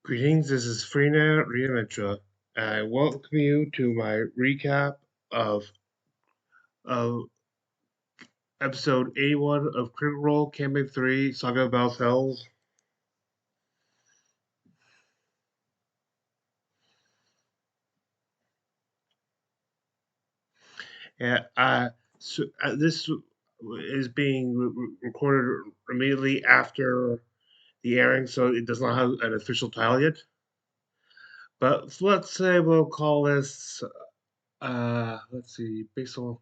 Greetings, this is Freenet Riametra. I welcome you to my recap of of episode 81 of Critical Role Campaign 3 Saga of Val's Hells. And this is being recorded immediately after the airing, so it does not have an official title yet. But let's say we'll call this, let's see, based on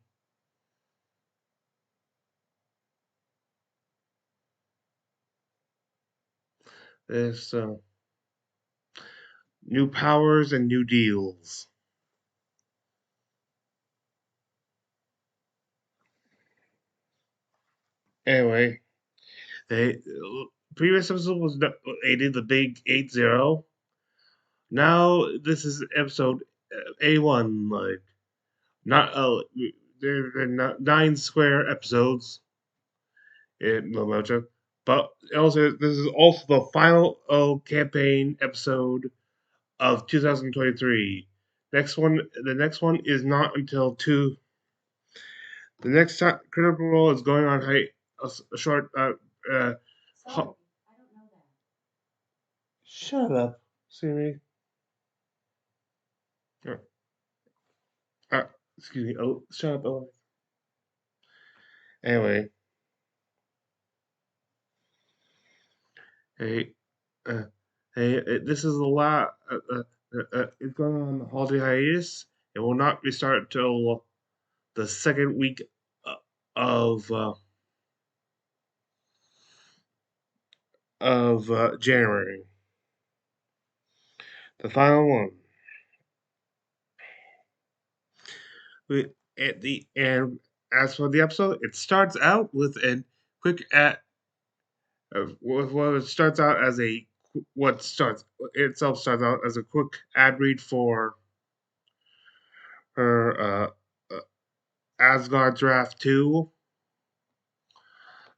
this, New Powers and New Deals. Anyway, they previous episode was the big 8-0. Now this is episode A1. Like not there are not 9 square episodes in Momoto, but also this is also the final campaign episode of 2023. The next one is not until two. The next time Critical Role is going on a short. Sorry, shut up, Siri. Uh, excuse me. Oh, shut up, Ellen. Anyway, hey, uh, this is a lot. It's going on the holiday hiatus. It will not restart until the second week uh, of January, the final one. We, at the and as for the episode, it starts out with a quick well, it starts out as a what starts itself starts out as a quick ad read for her Asgard Draft 2.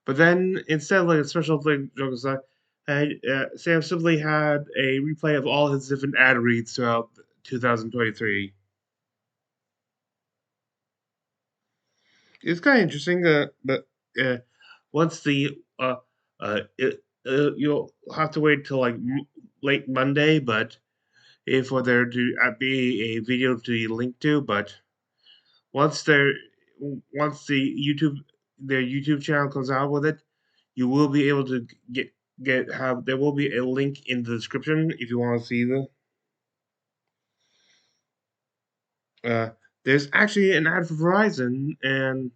But then instead of like a special thing, Sam simply had a replay of all his different ad reads throughout 2023. It's kind of interesting, but uh, once the you'll have to wait till like late Monday, but for there to be a video to be linked to. But once there, once their YouTube channel comes out with it, you will be able to get have there will be a link in the description if you want to see the. Uh, there's actually an ad for Verizon and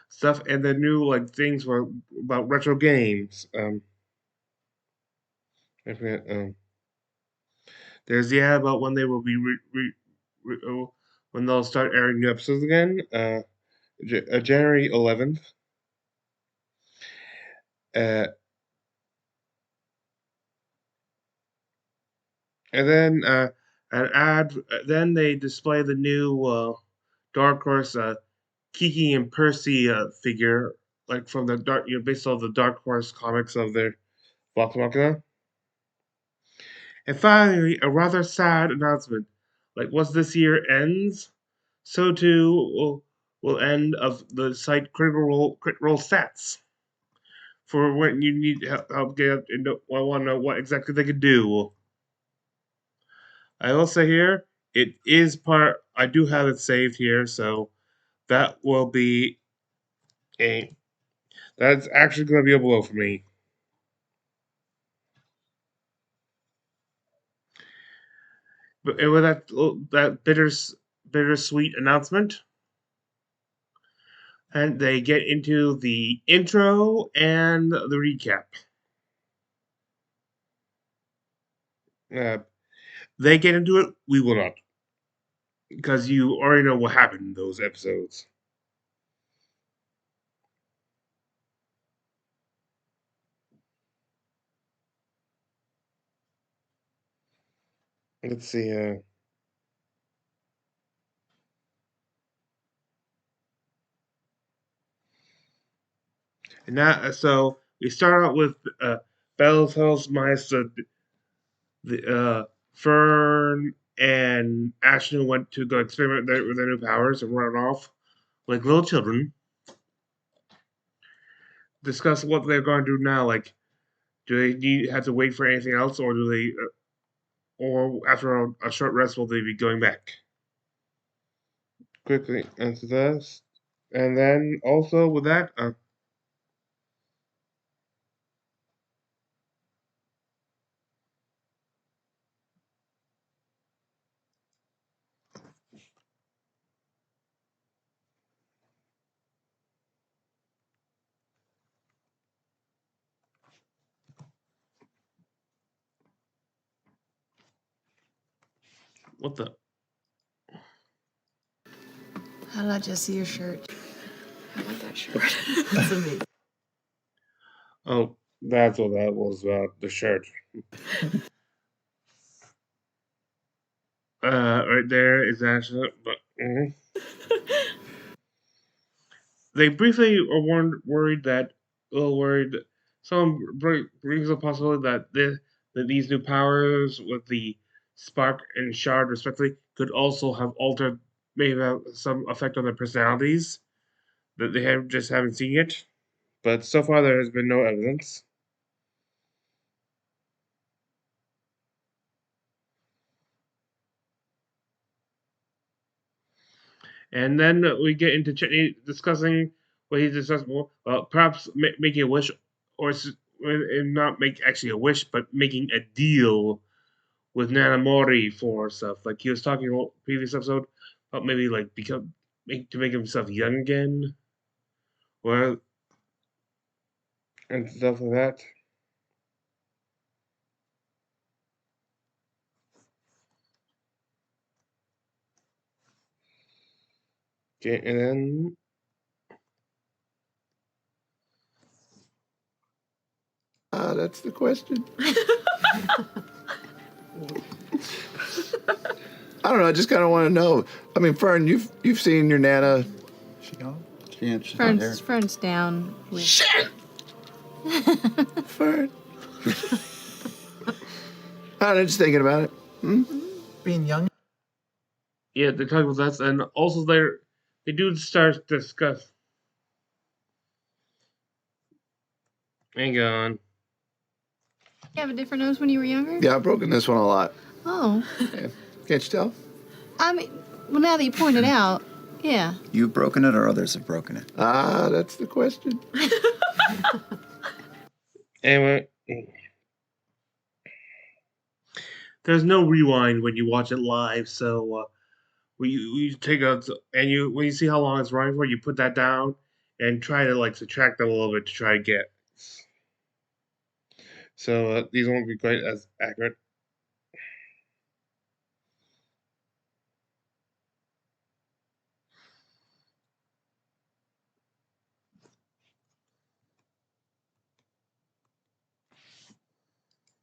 stuff, and the new like things for about retro games. I forget, there's the ad about when they will be when they'll start airing new episodes again. January 11th. Uh, and then an ad. Then they display the new Dark Horse Kiki and Percy figure, like from the dark, based on the Dark Horse comics of their Vox Machina. And finally, a rather sad announcement. Like once this year ends, so too will end of the site Crit Roll sets for when you need help get into. I want to know what exactly they could do. I will say here, it is part. I do have it saved here, so that will be a. That's actually going to be a blow for me. But with that bittersweet announcement, and they get into the intro and the recap. Uh, they get into it. We will not, because you already know what happened in those episodes. Let's see. And that, so we start out with Bell's Hills minus Fern and Ashton went to go experiment with their new powers and run off like little children. Discuss what they're going to do now. Like, do they have to wait for anything else, or do they, or after a short rest, will they be going back? Quickly answer this, and then also with that, what the? How did I just see your shirt? I like that shirt. That's amazing. Oh, that's what that was about. The shirt. Right there is actually, but they briefly are worried that, a little worried. Someone brings the possibility that these new powers with the spark and shard, respectively, could also have altered, maybe have some effect on their personalities that they haven't seen yet. But so far, there has been no evidence. And then we get into Chetney discussing what he discussed. Well, perhaps making a wish, or not make actually a wish, but making a deal with Nanamori for stuff. Like he was talking about previous episode about maybe like to make himself young again, or and stuff like that. Okay, and then That's the question. I don't know. I just kind of want to know. I mean, Fern, you've seen your Nana. She gone? She's not here. Fern's down. Shit! Fern. I don't know, just thinking about it. Being young. yeah, they're talking about that, and also they do start to discuss. Hang on. You have a different nose when you were younger? Yeah, I've broken this one a lot. Oh. Yeah. Can't you tell? I mean, well, now that you point it out, yeah. You've broken it or others have broken it? That's the question. Anyway, there's no rewind when you watch it live, so we take out and when you see how long it's running for, you put that down and try to like subtract it a little bit to try to get. So these won't be quite as accurate.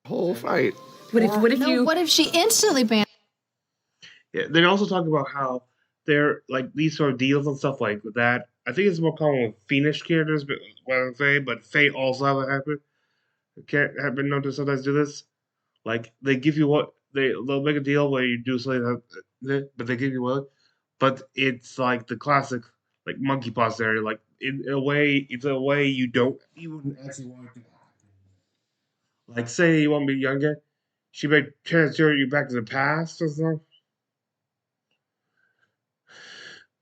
Whole fight. What if she instantly banned? Yeah, they also talk about how they're like these sort of deals and stuff like that. I think it's more common with Fiendish characters, but what I'm saying, but Fate also have been known to sometimes do this. Like they give you what they'll make a deal where you do something, but they give you what, but it's like the classic like monkey paw area. Like in a way, it's a way you wouldn't actually want to do. Like say you want to be younger, she may transfer you back to the past or something.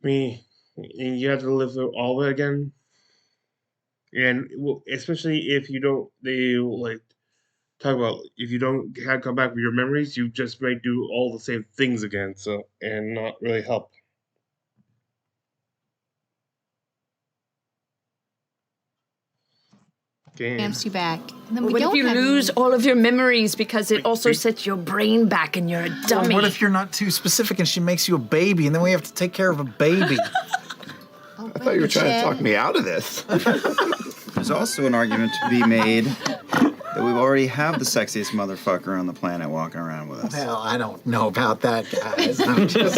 Me, and you have to live through all of it again. And especially if you don't, they like talk about if you don't come back with your memories, you just may do all the same things again. So and not really help. Stamps you back. And then we What don't if you have lose any- all of your memories because it also sets your brain back and you're a dummy? Well, what if you're not too specific and she makes you a baby and then we have to take care of a baby? Oh, I thought you were trying to Chad. talk me out of this. There's also an argument to be made that we already have the sexiest motherfucker on the planet walking around with us. Well, I don't know about that, guys. I'm just...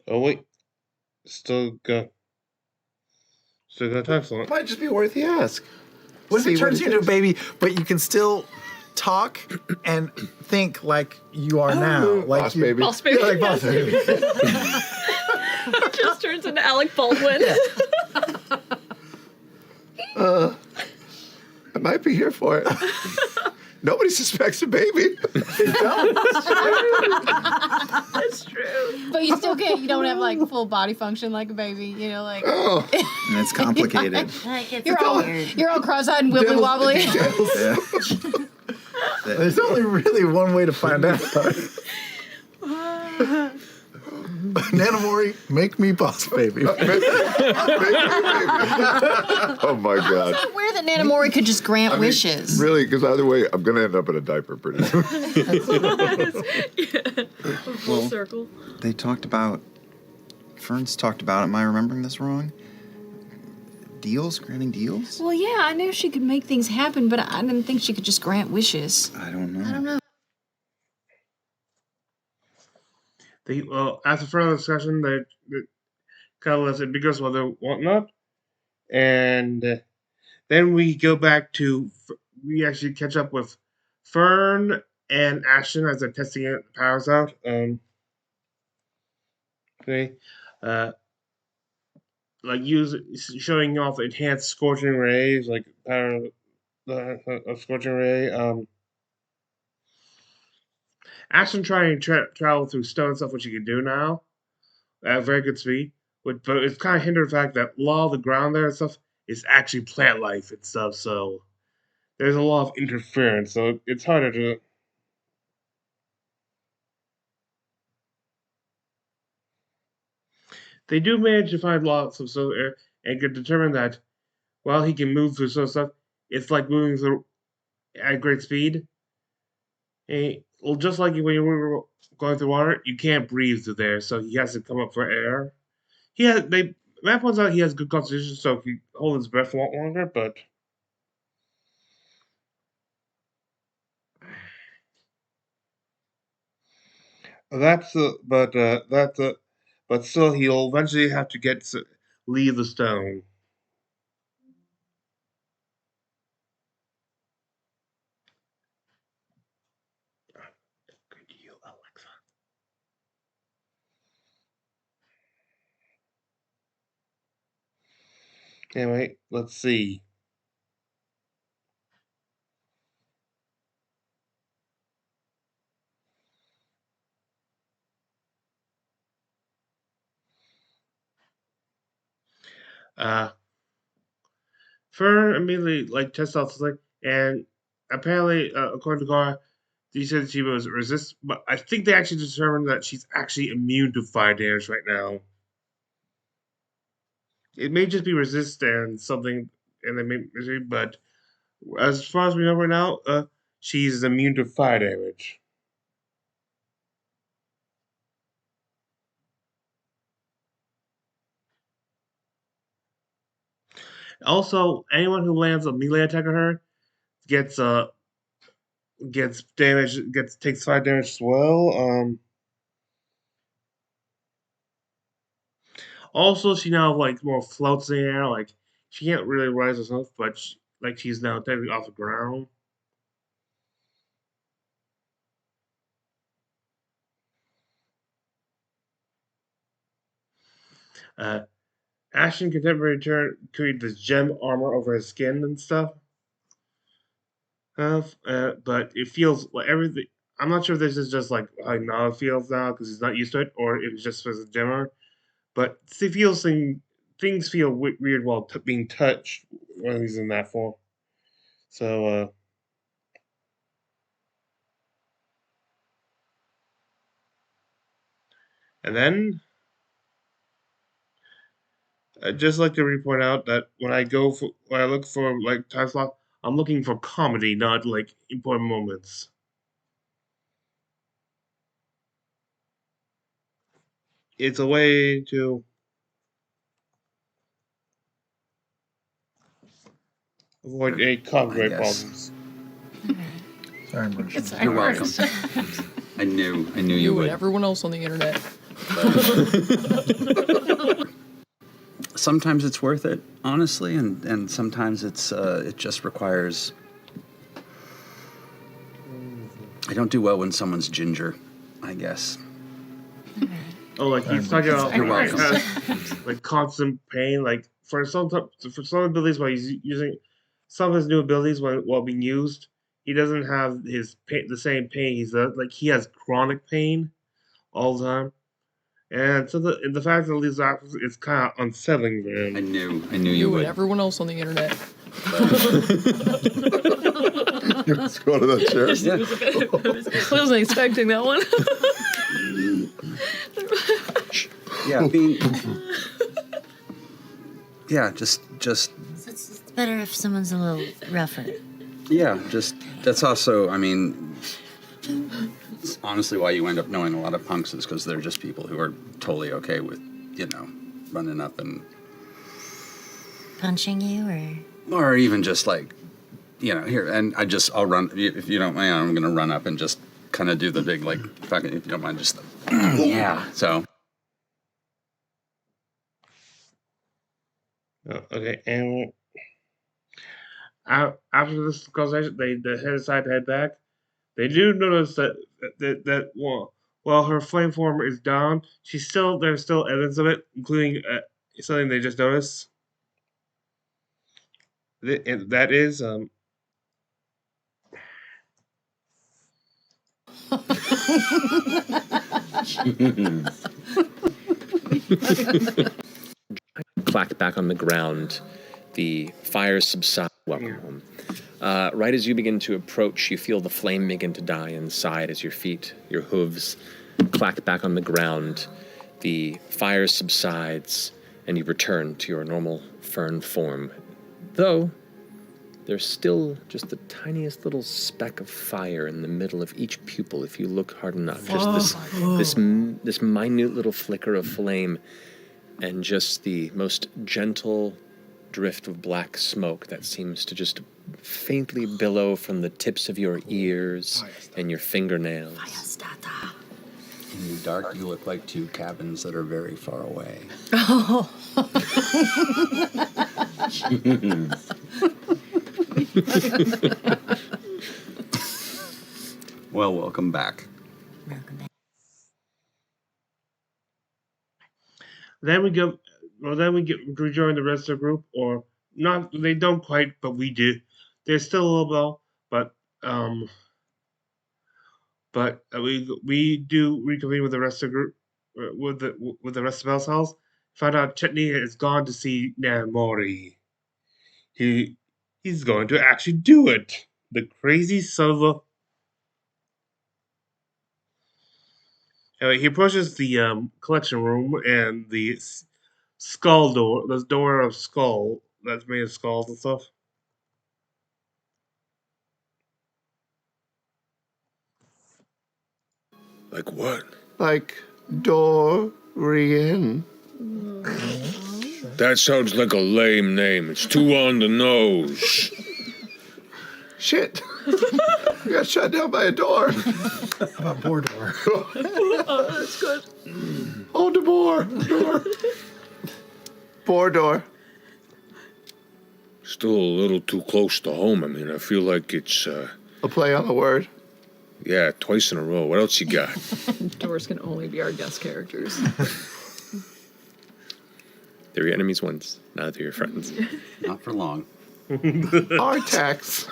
Oh wait, Still got time for it. Might just be worth the ask. What if See it what turns it you into a is. baby, but you can still talk and think like you are now? Like Boss you, baby. Boss baby. Yeah, like boss baby. Just turns into Alec Baldwin. I might be here for it. Nobody suspects a baby. That's true. But you still can't. You don't have like full body function like a baby. You know, like Oh, And it's complicated. you're all cross-eyed and wibbly wobbly. Yeah. There's only really one way to find out. Nanamori, make me boss baby. oh my God. It's weird that Nanamori could just grant wishes. Really, because either way, I'm going to end up in a diaper pretty soon. Full circle. They talked about. Fern's talked about. Am I remembering this wrong? Deals, granting deals. Well, yeah, I knew she could make things happen, but I didn't think she could just grant wishes. I don't know. I don't know. After further discussion, they kind of left it because well, they whatnot, and then we go back to we actually catch up with Fern and Ashton as they're testing the powers out. Okay, like showing off enhanced scorching rays, like power of scorching ray. Ashton trying to travel through stone and stuff, which you can do now at very good speed. But it's kind of hindered the fact that a lot of the ground there and stuff is actually plant life and stuff. So there's a lot of interference. So it's harder to. They do manage to find lots of so air and can determine that while he can move through some stuff, it's like moving through at great speed. Well, just like when you were going through water, you can't breathe through there, so he has to come up for air. Matt points out he has good constitution, so he can hold his breath a lot longer. But but still he'll eventually have to leave the stone. Good you, Alexa. Anyway, let's see. Fern immediately tests out the thing, and apparently, according to Gara, he said she was resist. But I think they actually determined that she's actually immune to fire damage right now. It may just be resistant something, and they may, but as far as we know right now, she's immune to fire damage. Also, anyone who lands a melee attack on her gets damage, takes fire damage as well. Also, she now more floats in the air. Like she can't really rise herself, but she's now technically off the ground. Ashton contemporary create this gem armor over his skin and stuff. But it feels like everything. I'm not sure if this is just how Nala feels now because he's not used to it, or if it's just for the gemmer. But it feels things feel weird while being touched when he's in that form. So, and then I'd just like to point out that when I look for time slot, I'm looking for comedy, not important moments. It's a way to avoid any copyright problems. Sorry, Marsh. You're welcome. I knew you would. Everyone else on the internet. sometimes it's worth it, honestly, and sometimes it just requires. I don't do well when someone's ginger, I guess. Oh, like he's talking about You're welcome. like constant pain. Like for some abilities, while he's using some of his new abilities while being used, he doesn't have his the same pain. Like he has chronic pain all the time, and so the fact that these actors is kind of unsettling for him. I knew you You would. and everyone else on the internet. Let's go to that chair. I wasn't expecting that one. Yeah, just. It's better if someone's a little rougher. Yeah, that's also. I mean, it's honestly why you end up knowing a lot of punks is because they're just people who are totally okay with, running up and Punching you, or even just like, here, and I'll run if you don't mind. I'm gonna run up and just kind of do the big like fucking if you don't mind just yeah. So. Okay, and after this conversation, they decide to head back. They do notice that while her flame form is down, there's still evidence of it, including something they just noticed. And that is clack back on the ground. The fire subsides. Welcome home. Right as you begin to approach, you feel the flame begin to die inside as your hooves clack back on the ground. The fire subsides, and you return to your normal fern form. Though, there's still just the tiniest little speck of fire in the middle of each pupil if you look hard enough. Just this minute little flicker of flame, and just the most gentle drift of black smoke that seems to just faintly billow from the tips of your ears and your fingernails. In the dark, you look like two cabins that are very far away. Oh. Well, welcome back. then we go. Well, then we rejoin the rest of the group, or not. They don't quite, but we do. There's still a little bell, but we do reconvene with the rest of the group, with the rest of Bell's house. Found out Chetney has gone to see Namori. He's going to actually do it. The crazy son of a. Anyway, he approaches the collection room and the skull door, the door of skull that's made of skulls and stuff. Like what? Like Dorian. That sounds like a lame name. It's too on the nose. Shit. We got shut down by a door. How about Bordor? Oh, that's good. Hold the door. Bordor. Still a little too close to home. I mean, I feel like it's, A play on the word. yeah, twice in a row. What else you got? Doors can only be our guest characters. They're your enemies once. Now they're your friends. Not for long. Artax.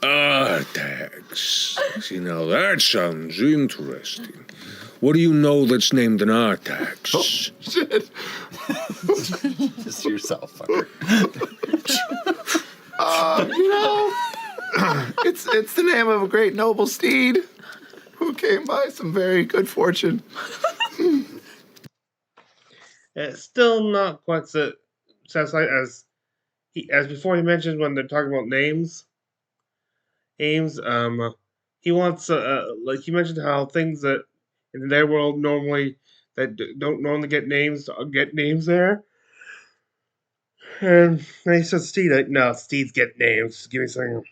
Artax. See, now that sounds interesting. What do you know that's named an Artax? Oh, shit. Just yourself, fucker. It's the name of a great noble steed who came by some very good fortune. It's still not quite so satisfied as before. He mentioned when they're talking about names. He wants like he mentioned how things that in their world normally that don't normally get names there. And then he says Steed, like, no, Steeds get names. Give me a second.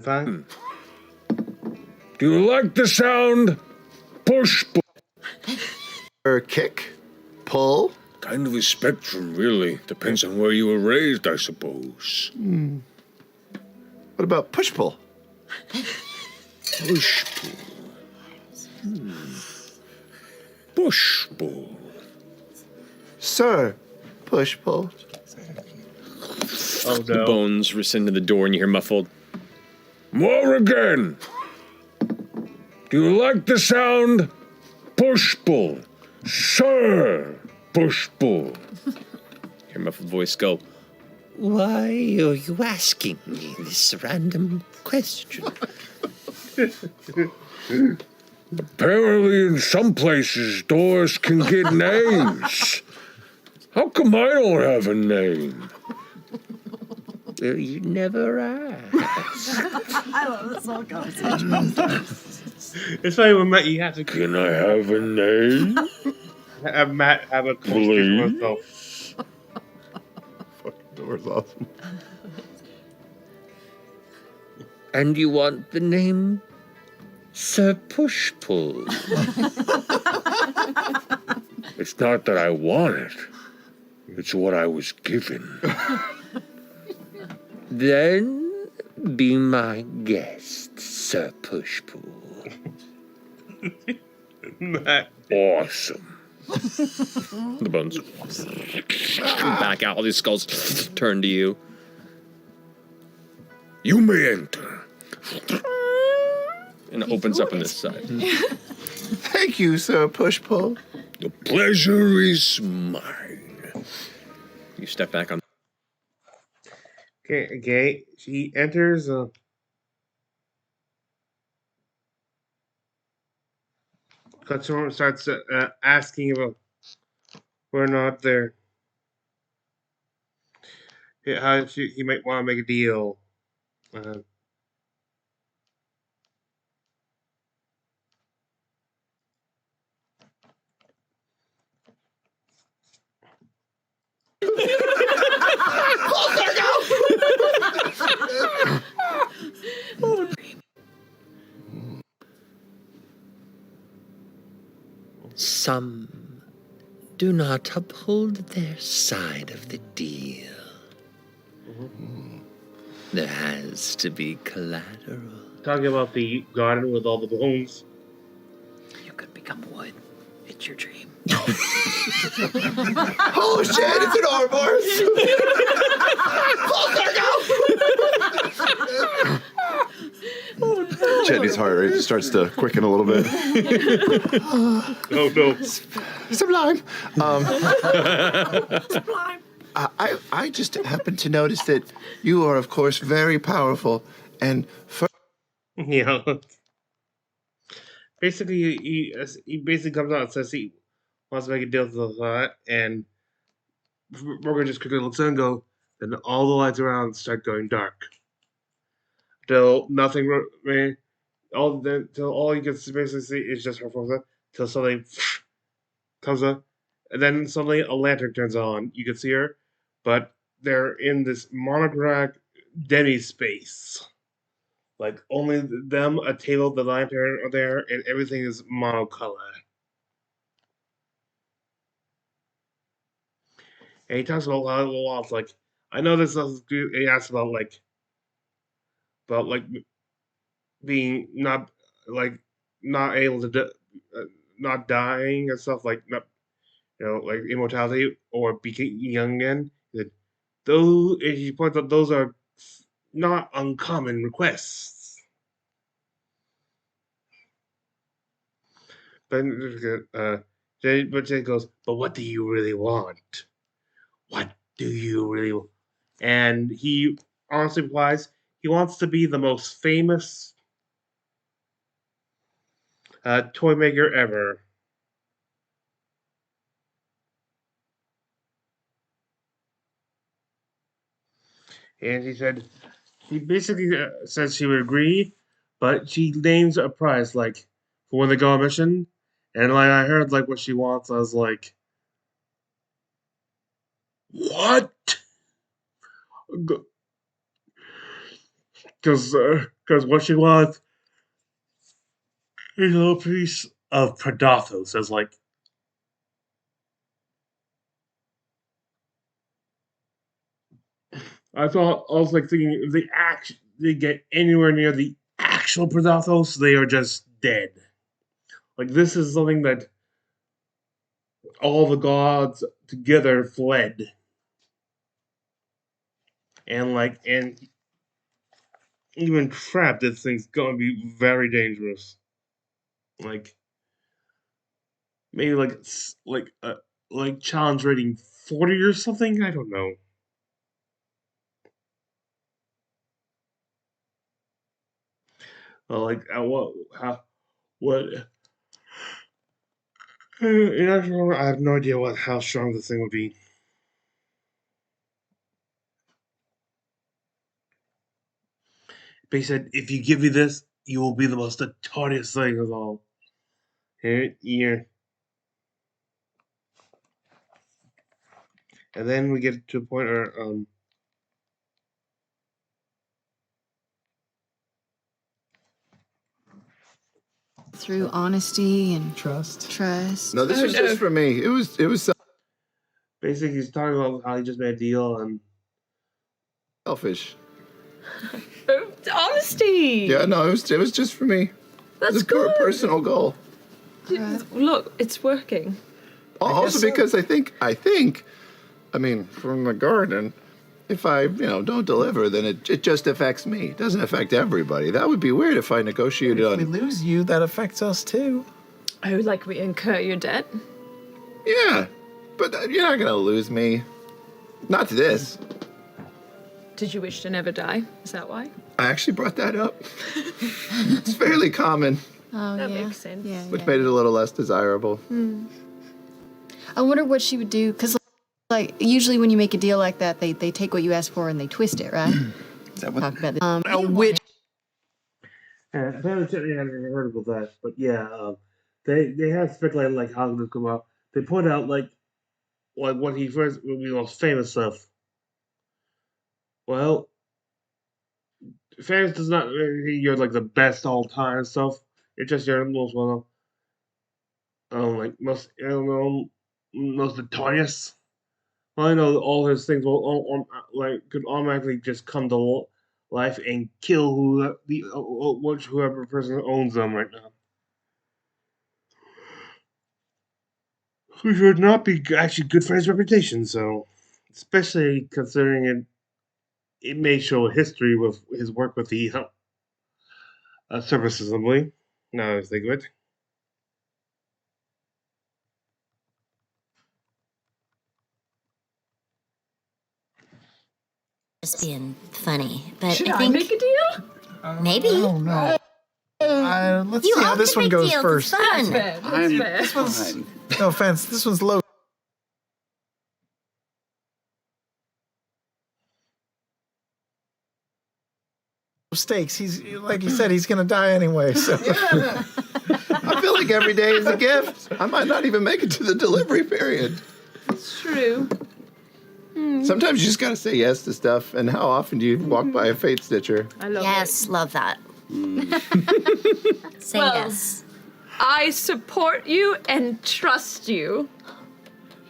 Fine. Do you like the sound? Push, pull. Or kick, pull. Kind of a spectrum, really. Depends on where you were raised, I suppose. What about push pull? Push, pull. Push, pull. Sir, push pull. Oh The no. bones rescind to the door and you hear muffled. More again. Do you like the sound? Push, pull. Sir, push, pull. Hear muffled voice go. Why are you asking me this random question? Apparently, in some places, doors can get names. How come I don't have a name? Well, you never asked. I love this whole conversation. It's funny when Matt, you have to Can I have a name? have Matt have a conversation with himself. Fucking door's awesome. And you want the name Sir Push Pull? It's not that I want it. It's what I was given. Then be my guest, Sir Push Pull. Matt. Awesome. The bones back out. All these skulls turn to you. You may enter. And it opens up on this side. Thank you, Sir Push Pull. The pleasure is mine. You step back on. Okay. She enters. Customer starts asking about we're not there. How he might want to make a deal. Some do not uphold their side of the deal. There has to be collateral. Talking about the garden with all the bones. You could become wood. It's your dream. Oh shit, it's an Ouroboros! Chetney's heart rate just starts to quicken a little bit. Oh no. Sublime. I just happen to notice that you are, of course, very powerful. And Yeah. Basically, he basically comes out and says he wants to make a deal with the and Morgan just quickly looks at him and go, then all the lights around start going dark. Till nothing remains. Till all you can basically see is just her force till suddenly comes up, and then suddenly a lantern turns on. You can see her, but they're in this monochrome demi-space. Like only them, a table, the lantern are there, and everything is monocolor. And he talks about how it's like, I know this is good. He asks about being not able to not dying and stuff like not like immortality or becoming young again. Though he points out those are not uncommon requests. But Jay goes, but what do you really want? What do you really want? And he honestly replies, he wants to be the most famous toy maker ever. And he basically says she would agree, but she names a price, like, for when they go on mission. And, like, I heard, like, what she wants. I was like, what? because what she wants is a little piece of Predathos as like. I was like thinking if they get anywhere near the actual Predathos, they are just dead. Like this is something that all the gods together fled, and even trapped, this thing's gonna be very dangerous. Like maybe like challenge rating 40 or something. I don't know. Like what how what. I have no idea how strong this thing would be. But he said, if you give me this, you will be the most notorious thing of all. Here. And then we get to a point where through honesty and trust. No, this was just for me. It was basically he's talking about how he just made a deal and selfish. Honesty. Yeah, no, it was just for me. That's it was a good. personal goal. Look, it's working. Also because I think, I mean, from the garden, if I, don't deliver, then it just affects me. It doesn't affect everybody. That would be weird if I negotiated If on. we lose you, that affects us too. Oh, like we incur your debt? Yeah, but you're not gonna lose me. Not to this. Did you wish to never die? Is that why? I actually brought that up. It's fairly common, Oh, That yeah. makes sense. Yeah, which yeah. made it a little less desirable. I wonder what she would do, because like usually when you make a deal like that, they take what you ask for and they twist it, right? Is that what? Talk about Which I haven't heard about that, but yeah, they have speculated like how this come out. They point out like what he first would be the most famous of. Well, famous does not mean you're like the best all time stuff. It's just your most well known, like most notorious. Well, I know all his things will could automatically just come to life and kill whoever person owns them right now. Which would not be actually good for his reputation. So, especially considering it may show history with his work with the Service Assembly. Now that I think of it. Just being funny, but Should I I think make a deal? maybe. I don't know. Let's You see how all this can one make goes deals. first. It's fun. That's fair. I'm That's fair. fine. No offense, this one's low stakes. He's like you said, he's gonna die anyway. So I feel like every day is a gift. I might not even make it to the delivery period. It's true. Sometimes you just gotta say yes to stuff. And how often do you walk by a fate stitcher? I love Yes, it. love that. Say Well, yes. I support you and trust you.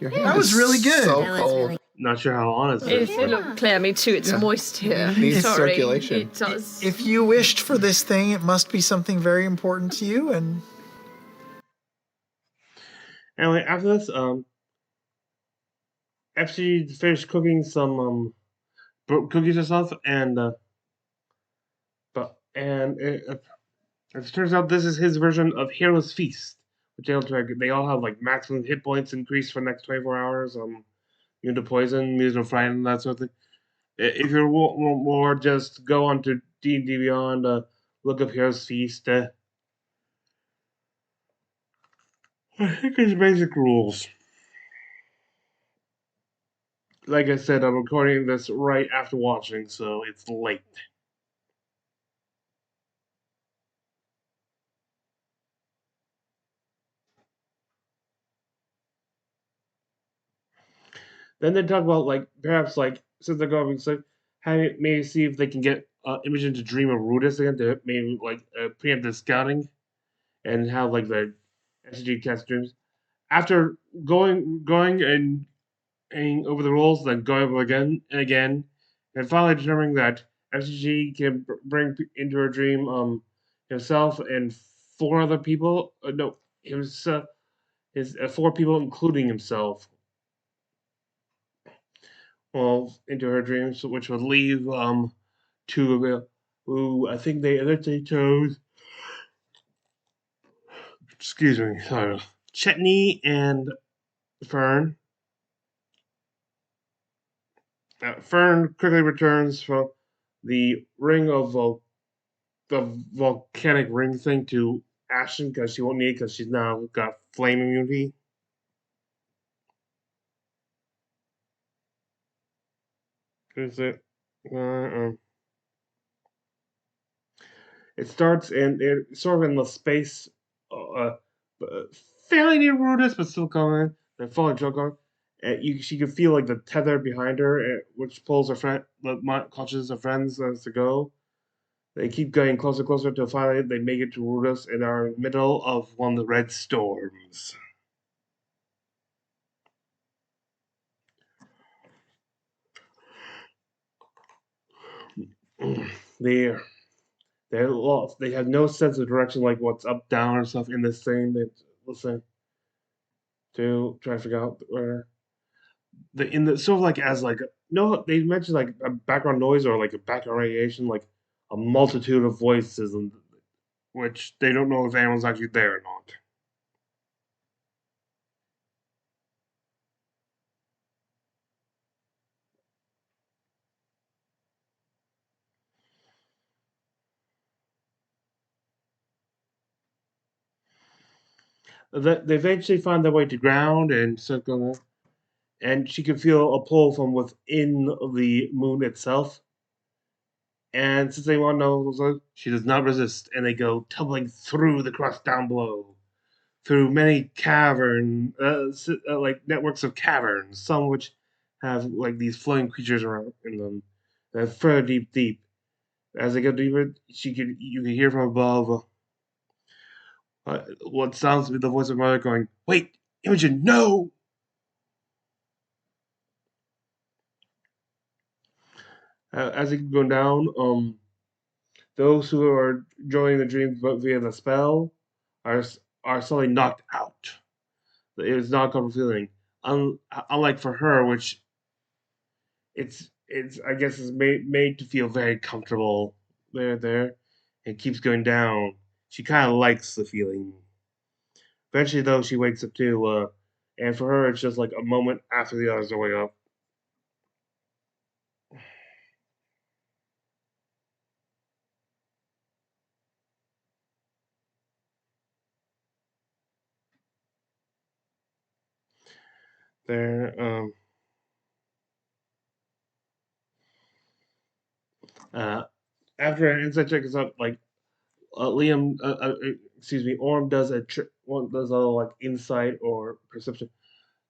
Your hand That was is really good. So That was cold. really Not sure how honest it is. If you look clear, me too. It's moist here. Needs Sorry. circulation. It does. If you wished for this thing, it must be something very important to you. And Anyway, after this, F.C.G finished cooking some cookies or stuff, and as it turns out, this is his version of Hero's Feast, which they all have like maximum hit points increased for the next 24 hours. Immune to poison, immune to frighten, that sort of thing. If you want more, just go on to D&D Beyond, look up Hero's Feast. I think it's basic rules. Like I said, I'm recording this right after watching, so it's late. Then they talk about perhaps since they're going, maybe see if they can get Imogen to dream of Rudis again to maybe like preempt the scouting and have like the F.C.G cast dreams. After going and over the rules, then going over again and again, and finally determining that F.C.G can bring into her dream himself and four other people. No, his four people, including himself, well, into her dreams, which would leave two of them, who I think they eventually chose. Excuse me, sorry, Chetney and Fern. Fern quickly returns from the ring of the volcanic ring thing to Ashton because she won't need it because she's now got flame immunity. Is it? It starts in sort of in the space, uh, fairly near Rudis, but still coming. Then falling drunk on. She can feel like the tether behind her, which pulls her friend, conscious of friends as to go. They keep getting closer and closer until finally they make it to Rudis and are in the middle of one of the red storms. They're they're lost. They have no sense of direction, like what's up, down, or stuff in this thing. They listen to try to figure out where in the sort of like as like no, they mentioned like a background noise or like a background radiation, like a multitude of voices, and which they don't know if anyone's actually there or not. They eventually find their way to ground and start going, and she can feel a pull from within the moon itself. And since they want to know, she does not resist, and they go tumbling through the crust down below, through many like networks of caverns, some which have like these floating creatures around in them. And further deep. As they go deeper, you can hear from above what sounds to be the voice of mother going, "Wait, Imogen, no!" As they keep going down, those who are joining the dreams via the spell are are suddenly knocked out. It is not a comfortable feeling. Unlike for her, which it's I guess is made to feel very comfortable there, and keeps going down. She kind of likes the feeling. Eventually, though, she wakes up too, and for her, it's just like a moment after the others are way up. There, uh, after an insight check is up, like Liam, excuse me, Orm does one does a like insight or perception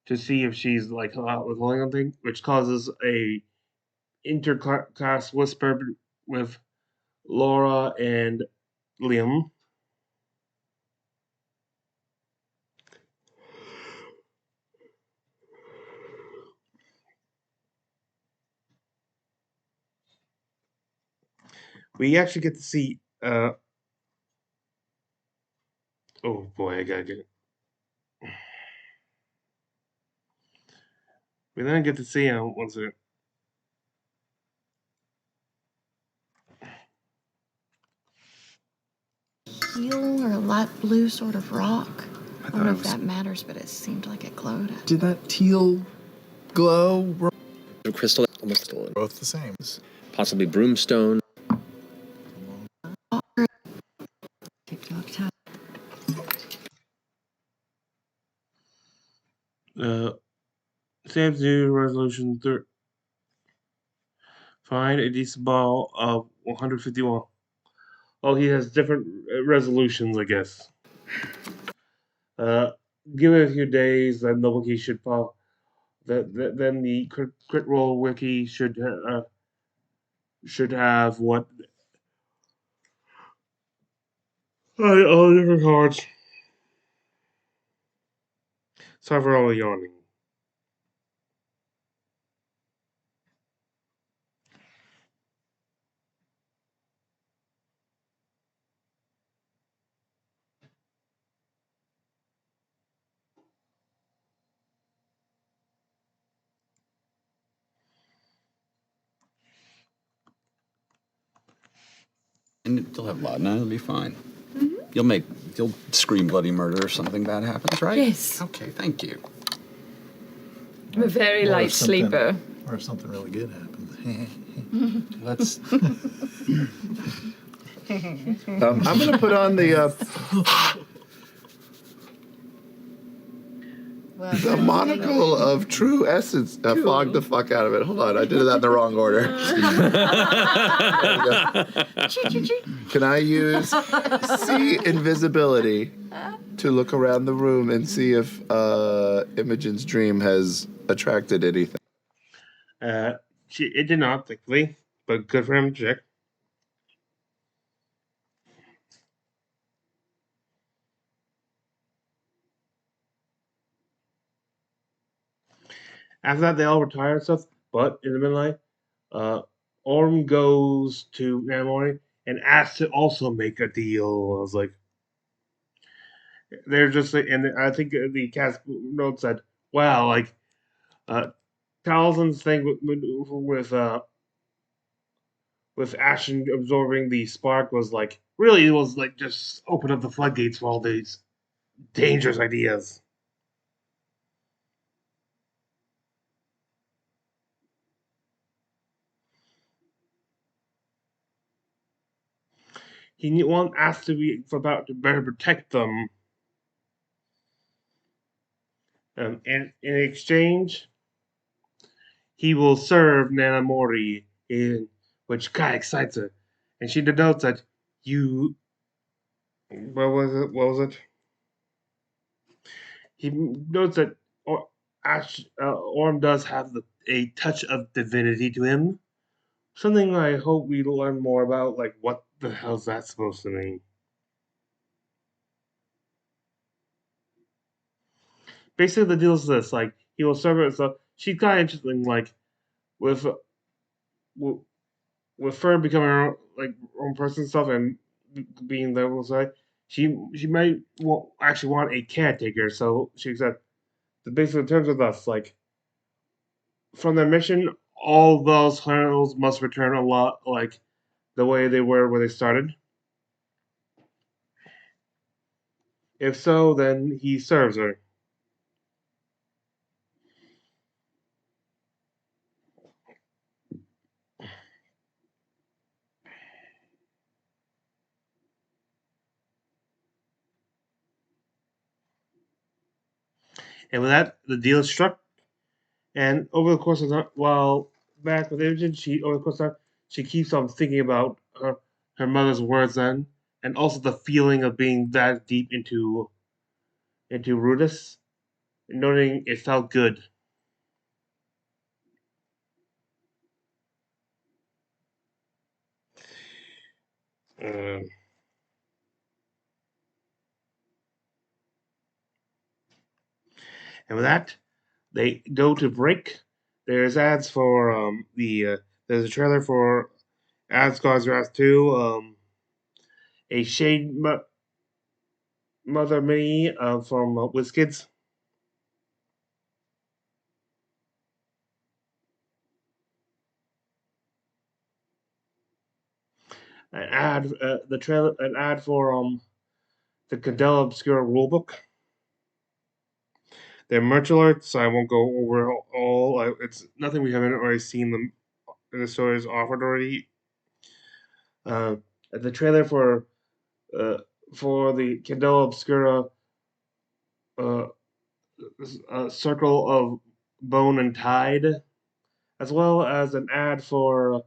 to see if she's like withholding something, which causes a interclass whisper with Laura and Liam. We actually get to see. Oh boy, I gotta get it. We then get to see once it. Teal or a light blue sort of rock. I don't know if that matters, but it seemed like it glowed. Did that teal glow? Crystal, almost Both the same. Possibly broomstone. Sam's new resolution find a decent ball of 151. Oh, he has different resolutions, I guess. Uh, Give it a few days, then the wiki should pop. Then the crit roll wiki should should have what all the different cards. Sorry for all yawning. And you'll have laudanum. It'll be fine. You'll scream bloody murder if something bad happens, right? Yes. Okay, thank you. I'm a very Or light if something- sleeper. Or if something really good happens. Let's. I'm going to put on the monocle of true essence. Fog the fuck out of it. Hold on, I did that in the wrong order. Can I use see invisibility to look around the room and see if Imogen's dream has attracted anything? It did not, thankfully, but good for him to check. After that, they all retire and stuff. But in the midnight, Orm goes to Namori and asks to also make a deal. I was like, they're just like, and I think the cast note said, "Wow, like, Talzin's thing with Ashen absorbing the spark was like really it was like just open up the floodgates for all these dangerous ideas." He asked to be about to better protect them, and in exchange, he will serve Nanamori, which kind of excites her, and she denotes that you. What was it? What was it? He notes that Orm does have a touch of divinity to him. Something I hope we learn more about. Like, what the hell's that supposed to mean? Basically, the deal is this: like, he will serve her. So she's kind of interesting. Like, with with Fern becoming her own person and stuff, and being the will say, she might actually want a caretaker. So she said, basically in terms of this, like from their mission, all those hurdles must return a lot like the way they were when they started. If so, then he serves her. And with that, the deal is struck. And over the course of time, while back with Imogen, over the course of time, she keeps on thinking about her mother's words then, and also the feeling of being that deep into Rudis, noting it felt good. Um, and with that, they go to break. There's ads for there's a trailer for Asgard's Wrath 2, a Shade Mother mini from WizKids. An ad for the Cadella Obscura rulebook. They're merch alerts, so I won't go over all. It's nothing we haven't already seen them in the stories offered already. The trailer for the Cadella Obscura uh, Circle of Bone and Tide, as well as an ad for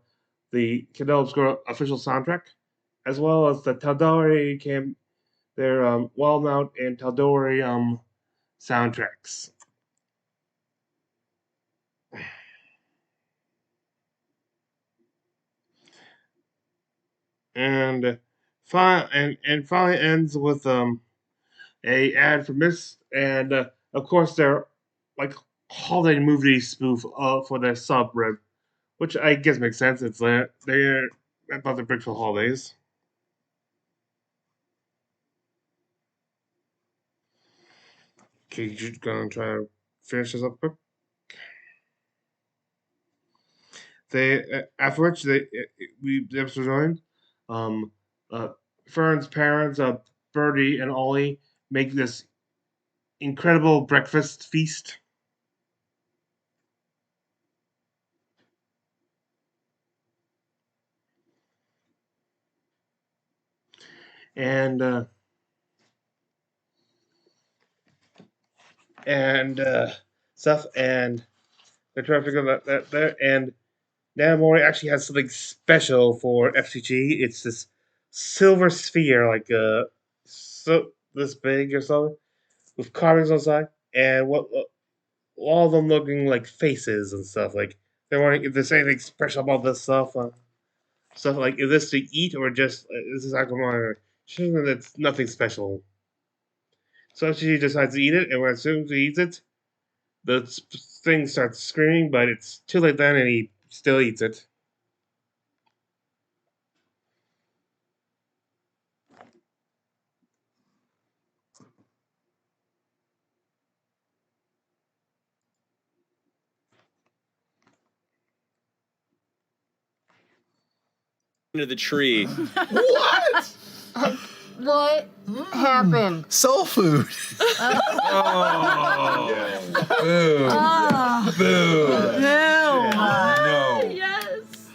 the Cadella Obscura official soundtrack, as well as the Taldari their Wallmount and Taldori soundtracks. and finally ends with a ad for Miss, and of course they're like holiday movie spoof for their subreddit, which I guess makes sense. It's they're about the Brickfield holidays. Okay, you gonna try to finish this up quick? They after which we the episode joined. Um, uh, Fern's parents, Bertie and Ollie, make this incredible breakfast feast, and and stuff, and they're trying to figure that there. And Namori actually has something special for F.C.G. It's this silver sphere, like so this big or something, with carvings on the side, and what all of them looking like faces and stuff. Like they're wondering if there's anything special about this stuff. Stuff like is this to eat or just is this alcohol? She says it's nothing special. So she decides to eat it, and when as soon as he eats it, the thing starts screaming, but it's too late then, and he still eats it. Into the tree. What? What happened? Soul food. Oh. Boo. Boo. No. Yes.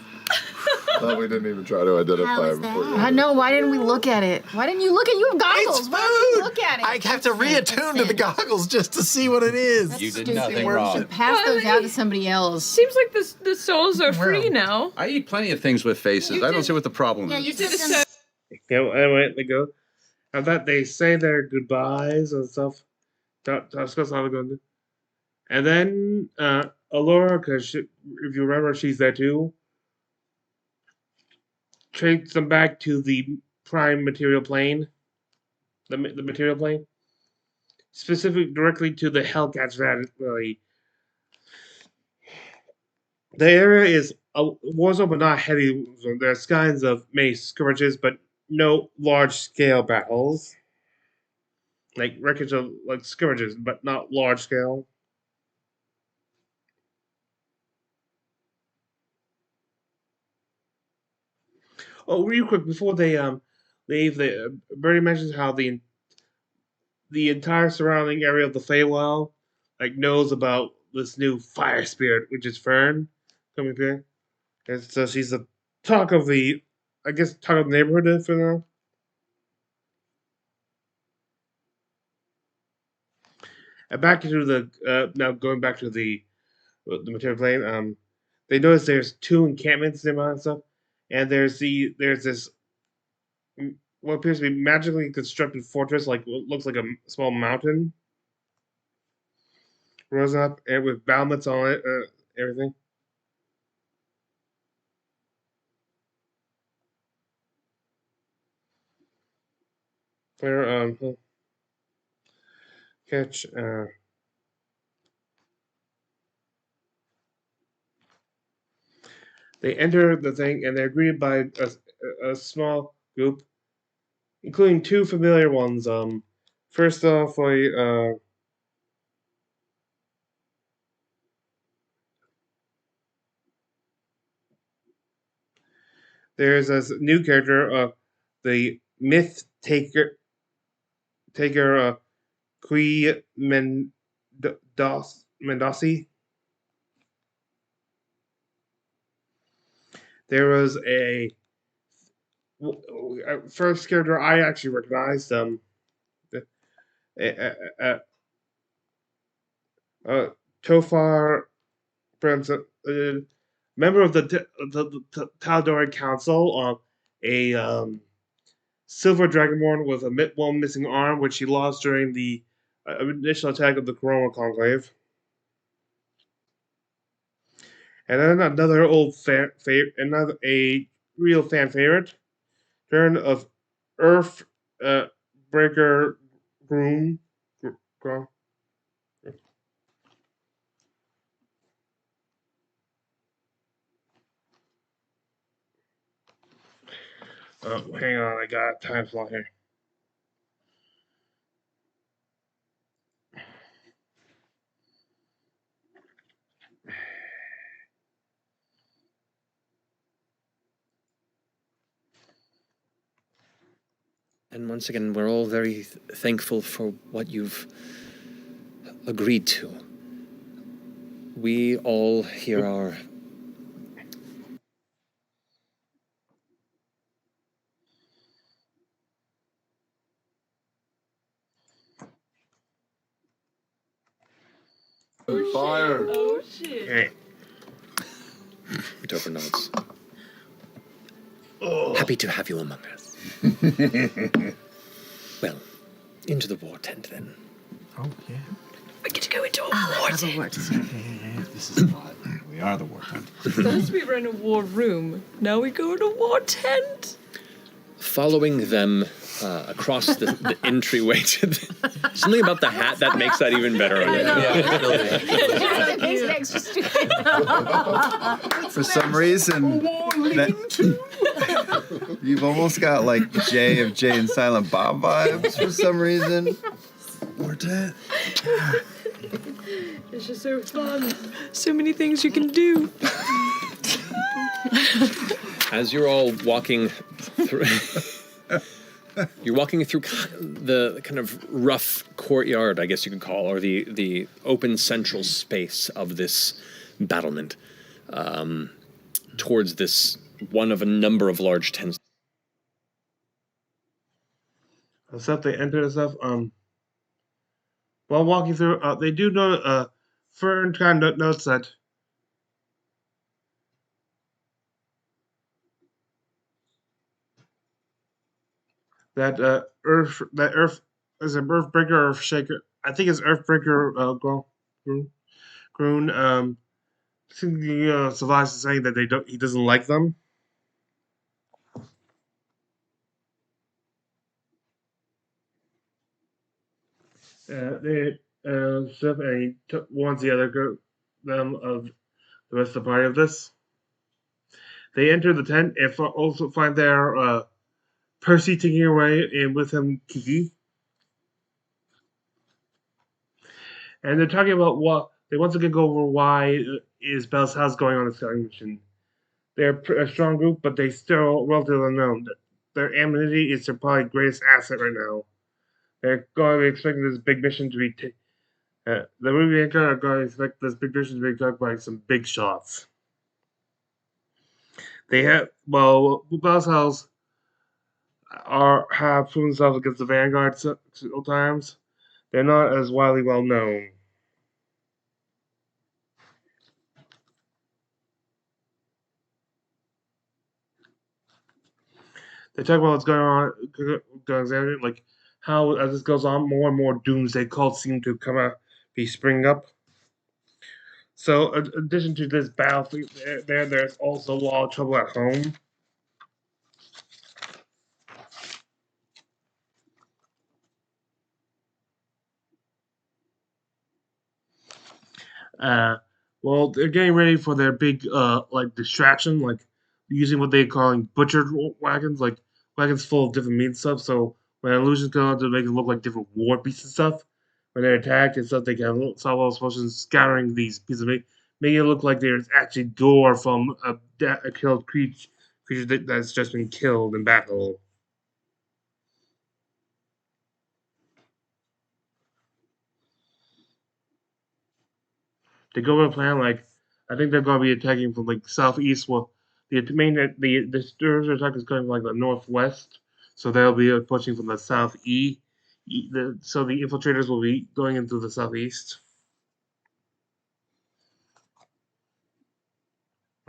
Well, we didn't even try to identify him before. I know. Why didn't we look at it? Why didn't you look at? You have goggles. It's Why didn't you food. look at it? I have to reattune to the goggles just to see what it is. You did Stupid. nothing wrong. Pass those out to somebody else. Seems like the souls are free now. I eat plenty of things with faces. I don't see what the problem is. You did a Anyway, they go. And that they say their goodbyes and stuff. Discuss how they're going to do. And then Alora, because if you remember, she's there too. Takes them back to the prime material plane, the material plane, specific directly to the Hellcats Valley. The area is a war zone, but not heavy zone. There's kinds of many skirmishes, but no large scale battles. Like wreckage of like skirmishes, but not large scale. Oh, real quick before they leave, Bernie mentions how the entire surrounding area of the Feywild like knows about this new fire spirit, which is Fern coming here, and so she's the talk of the, I guess, talk of the neighborhood for now. And back to the now going back to the material plane. They notice there's two encampments nearby and stuff, and there's this what appears to be magically constructed fortress, like what looks like a small mountain, rose up and with battlements on it, everything. Where catch they enter the thing and they're greeted by a small group, including two familiar ones. First off, there's a new character, the myth taker, Qui Mendossi. There was a first character I actually recognized. Tofar, member of the Taldori Council, a silver dragonborn with one missing arm, which he lost during the initial attack of the Corona Conclave. And then another old another a real fan favorite, Turn of Earth Breaker Groom. Gr- Hang on, I got time slot here. And once again, we're all very thankful for what you've agreed to. We all here are Fire. Oh shit. Okay. Dover nods. Happy to have you among us. Well, into the war tent then. Oh, yeah. We get to go into a war tent. This is a lot. We are the war tent. First we were in a war room. Now we go in a war tent. Following them across the entryway to the... Something about the hat that makes that even better. For some reason, you've almost got like Jay of Jay and Silent Bob vibes for some reason. War tent. It's just so fun. So many things you can do. As you're all walking through... You're walking through the kind of rough courtyard, I guess you could call, or the open central space of this battlement, towards this one of a number of large tents. Stuff they enter and stuff. While walking through, they do know. Fern kind of notes that Earth is an Earthbreaker or Earthshaker. I think it's Earthbreaker. Groon. Savage is saying that he doesn't like them. Stuff, and he warns the other them of the rest of the party of this. They enter the tent and also find there Percy taking away, and with him Kiki. And they're talking about what they once again go over why is Bell's house going on a scouting mission. They're a strong group, but they still relatively unknown. Their amity is their probably greatest asset right now. They're going to be expecting this big mission to be. The movie anchor are going to expect this big mission to be took by some big shots. They have Bell's house have proven themselves against the Vanguard several times. They're not as widely well known. They talk about what's going on, like how as this goes on, more and more doomsday cults seem to be springing up. So, in addition to this battle, there's also a lot of trouble at home. They're getting ready for their big distraction, like using what they're calling butchered wagons, like wagons full of different meat and stuff. So when illusions go on to make it look like different war beasts and stuff, when they're attacked and stuff, they can solve all those potions, scattering these pieces of meat, making it look like there's actually gore from a killed creature that's just been killed in battle. They go over a plan like I think they're going to be attacking from like southeast. Well, the Sturge attack is coming from like the northwest, so they'll be pushing from the southeast. So the infiltrators will be going into the southeast.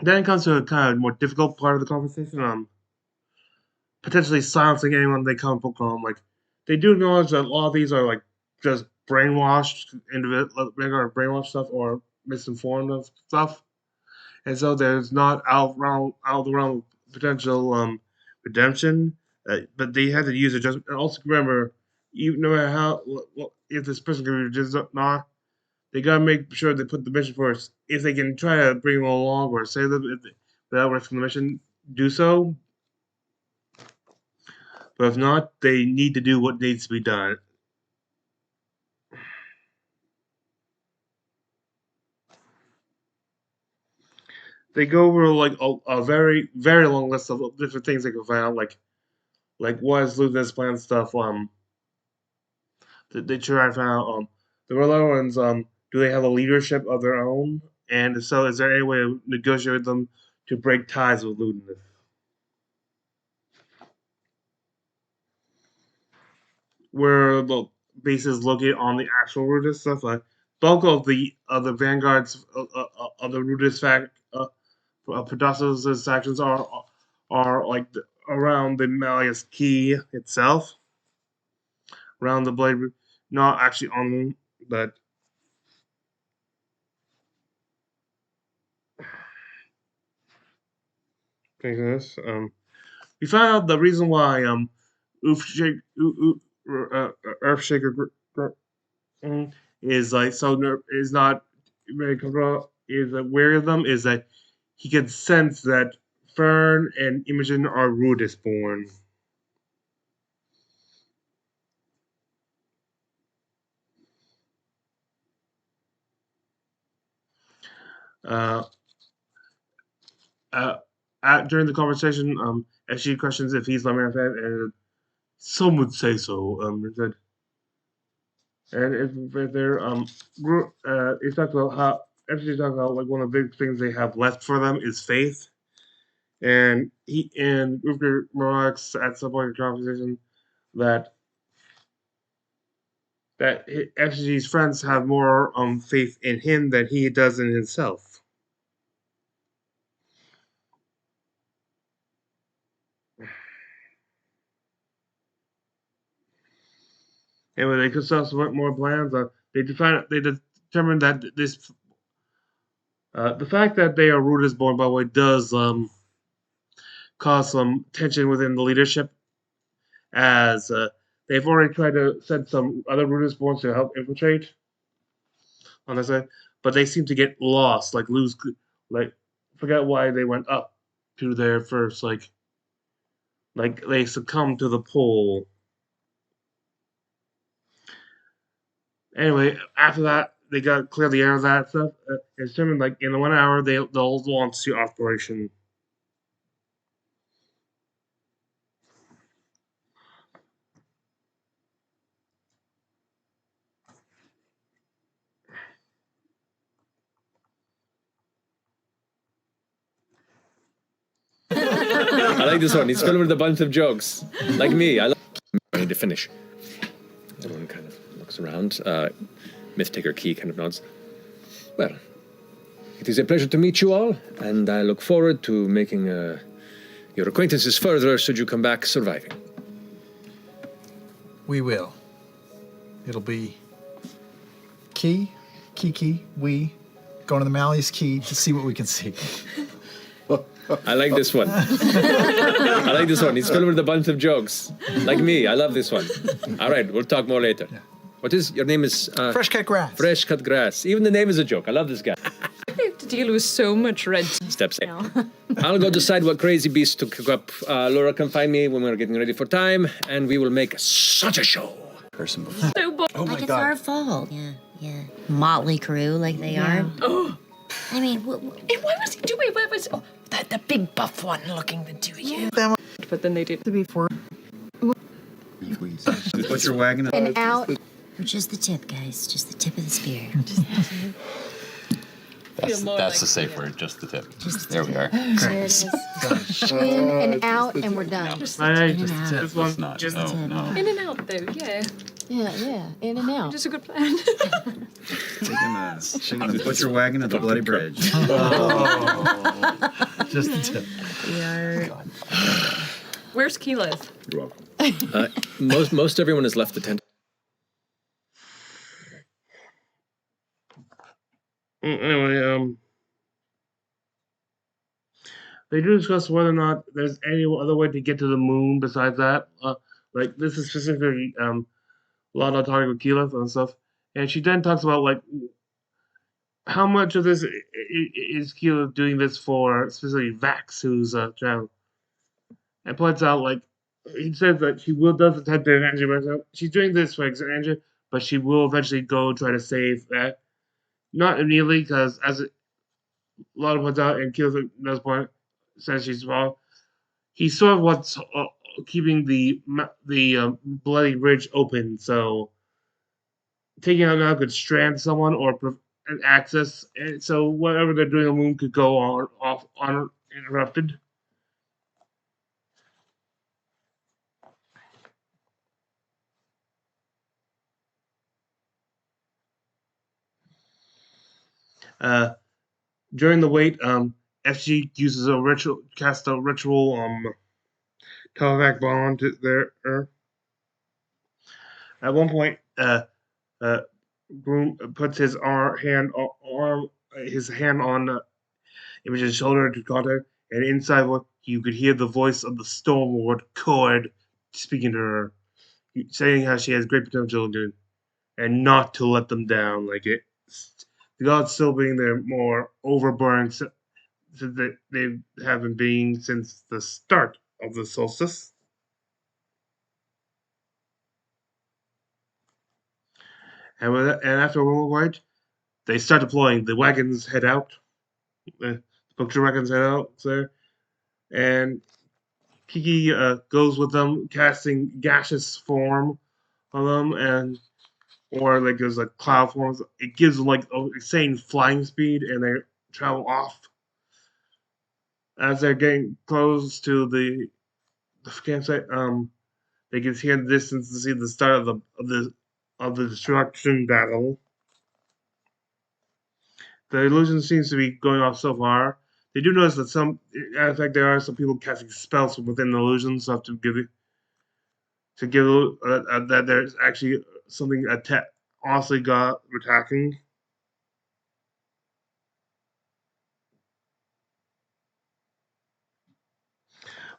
Then it comes to a kind of more difficult part of the conversation. Potentially silencing anyone they come upon. Like they do acknowledge that a lot of these are like just brainwashed individuals, brainwashed stuff or misinformed of stuff. And so there's not out of the realm of potential redemption. but they had to use adjustment. And also remember, even no matter how, if this person can be just not, they gotta make sure they put the mission first. If they can try to bring them along or save them without risking the mission, do so. But if not, they need to do what needs to be done. They go over like a very very long list of different things they can find out, like what is Luna's plan stuff. They try to find out the other ones. Do they have a leadership of their own? And if so, is there any way to negotiate with them to break ties with Ludinus? Where the base is located on the actual Rudis stuff. Bulk of the vanguards of the Rudis Pedasus sections are like around the Malleus Key itself, around the blade, not actually on them, but this. We found out the reason why Earthshaker is like so is not very comfortable, is wary of them, is that he can sense that Fern and Imogen are Rudis born. Uh, During the conversation, F.C.G questions if he's Lemon fan, and some would say so. If they're he talked about how F.C.G talked about like one of the big things they have left for them is faith, and Rutger remarks at some point in the conversation that F.C.G's friends have more faith in him than he does in himself. And when they consult more plans, they determined that this the fact that they are Rudis born, by the way, does cause some tension within the leadership, as they've already tried to send some other Rudis born to help infiltrate on this side, but they seem to get lost, like forget why they went up to there first, like they succumbed to the pull. Anyway, after that, they got clear the air of that stuff. It's determined like in the 1 hour they'll launch the operation. I like this one. He's filled with a bunch of jokes. Like me. I need to finish. Everyone kind of looks around. Myth Taker Key kind of nods. Well, it is a pleasure to meet you all, and I look forward to making your acquaintances further should you come back surviving. We will. It'll be Kiki, we going to the Malleus Key to see what we can see. I like this one. I like this one. He's filled with a bunch of jokes. Like me. I love this one. All right, we'll talk more later. Yeah. What is your name? Is Fresh Cut Grass. Fresh Cut Grass. Even the name is a joke. I love this guy. I have to deal with so much red Steps. I'll go decide what crazy beast to cook up. Laura can find me when we're getting ready for time, and we will make such a show. Person before. so bored. Oh my Like it's God. our fault. Yeah. Motley crew like they are. Oh. I mean, And why was he doing? Where was the big buff one looking the two of you? But then they did to be for What's your wagon? and out. just the tip, guys. Just the tip of the spear. That's the safe word, just the tip. There we are. There it is. In and out, and we're done. This It's one, not. just Oh, no. In and out, though, yeah. Yeah, in and out. Just a good plan. What's your wagon at the bloody bridge? Just the tip. Where's Keyleth? You're welcome. Most everyone has left the tent. Anyway, They do discuss whether or not there's any other way to get to the moon besides that. Like this is specifically Lana talking with Keyleth and stuff, and she then talks about like how much of this is Keyleth doing this for specifically Vax, who's traveling, and points out like he says that she will does attempt to avenge herself. She's doing this for Andrew, but she will eventually go try to save that. Not immediately, because as Lana points out, and Keyleth knows point says she's wrong. He's sort of what's keeping the bloody bridge open, so taking out now could strand someone or access, and so whatever they're doing on the moon could go on off uninterrupted. During the wait, F.C.G uses a ritual, cast a ritual televac bond to their. At one point, Groom puts his his hand on Imogen's shoulder to contact, and inside you could hear the voice of the Storm Lord Cord speaking to her, saying how she has great potential and not to let them down. Like it, the gods still being there more overburdened since they have been being since the start of the solstice. And after a little while, they start deploying. The wagons head out. The butcher wagons head out there, and Kiki goes with them, casting gaseous form on them, and or like there's like cloud forms. It gives them like insane flying speed, and they travel off. As they're getting close to the campsite, they can see in the distance to see the start of the destruction battle. The illusion seems to be going off so far. They do notice that in fact, there are some people casting spells from within the illusion, so to give that there's actually something honestly got attacking.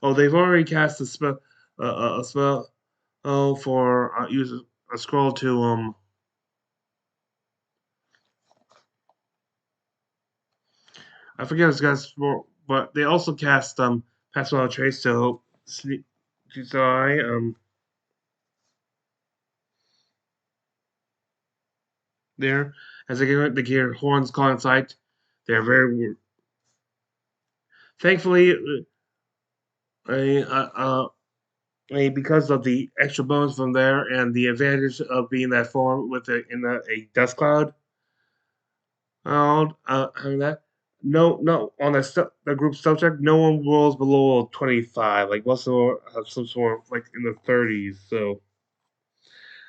Oh, they've already cast a spell for use a scroll to I forget what guys for, but they also cast pass without trace to sleep to die there as they hear horns call in sight. They're very thankfully because of the extra bonus from there and the advantage of being that form with a dust cloud. Having that. No, on the group stealth check, no one rolls below 25. Like most of them have some sort of like in the 30s. So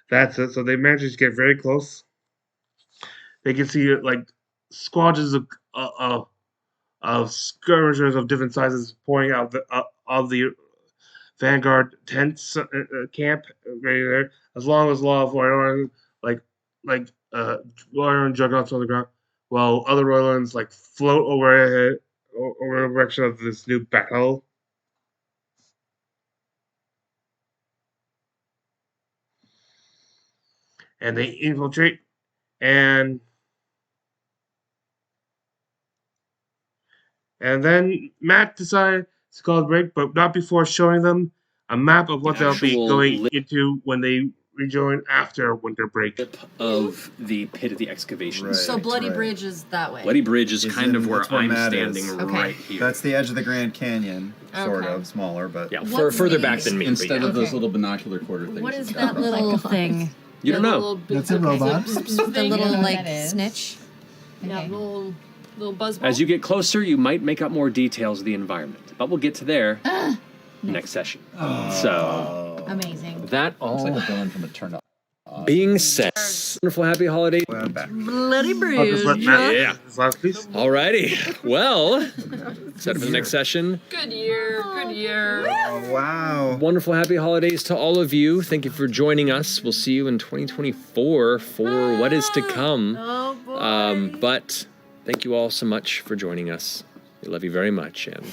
that's it. So they managed to get very close. They can see like squadrons of skirmishers of different sizes pouring out of the Vanguard tents camp right there. As long as Law of Royal like Royal and Juggernauts on the ground, while other Roylands like float over the direction of this new battle. And they infiltrate, and then Matt decides to call a break, but not before showing them a map of what they'll be going into when they rejoin after winter break. Of the pit of the excavation. Right, so Bloody Bridge is that way. Bloody Bridge is kind of where I'm standing right here. That's the edge of the Grand Canyon, sort of smaller, but yeah, further back than me. Instead of those little binocular quarter things. What is that little thing? You don't know. That's a robot. The little like snitch. Yeah, little buzz ball. As you get closer, you might make up more details of the environment, but we'll get to there next session. So amazing. That all It's like a villain from a turn up. being said, wonderful happy holidays. Bloody Bridge. Yeah. Alrighty. Well, set up for the next session. Good year. Good year. Wow. Wonderful happy holidays to all of you. Thank you for joining us. We'll see you in 2024 for what is to come. Oh, boy. But thank you all so much for joining us. We love you very much, and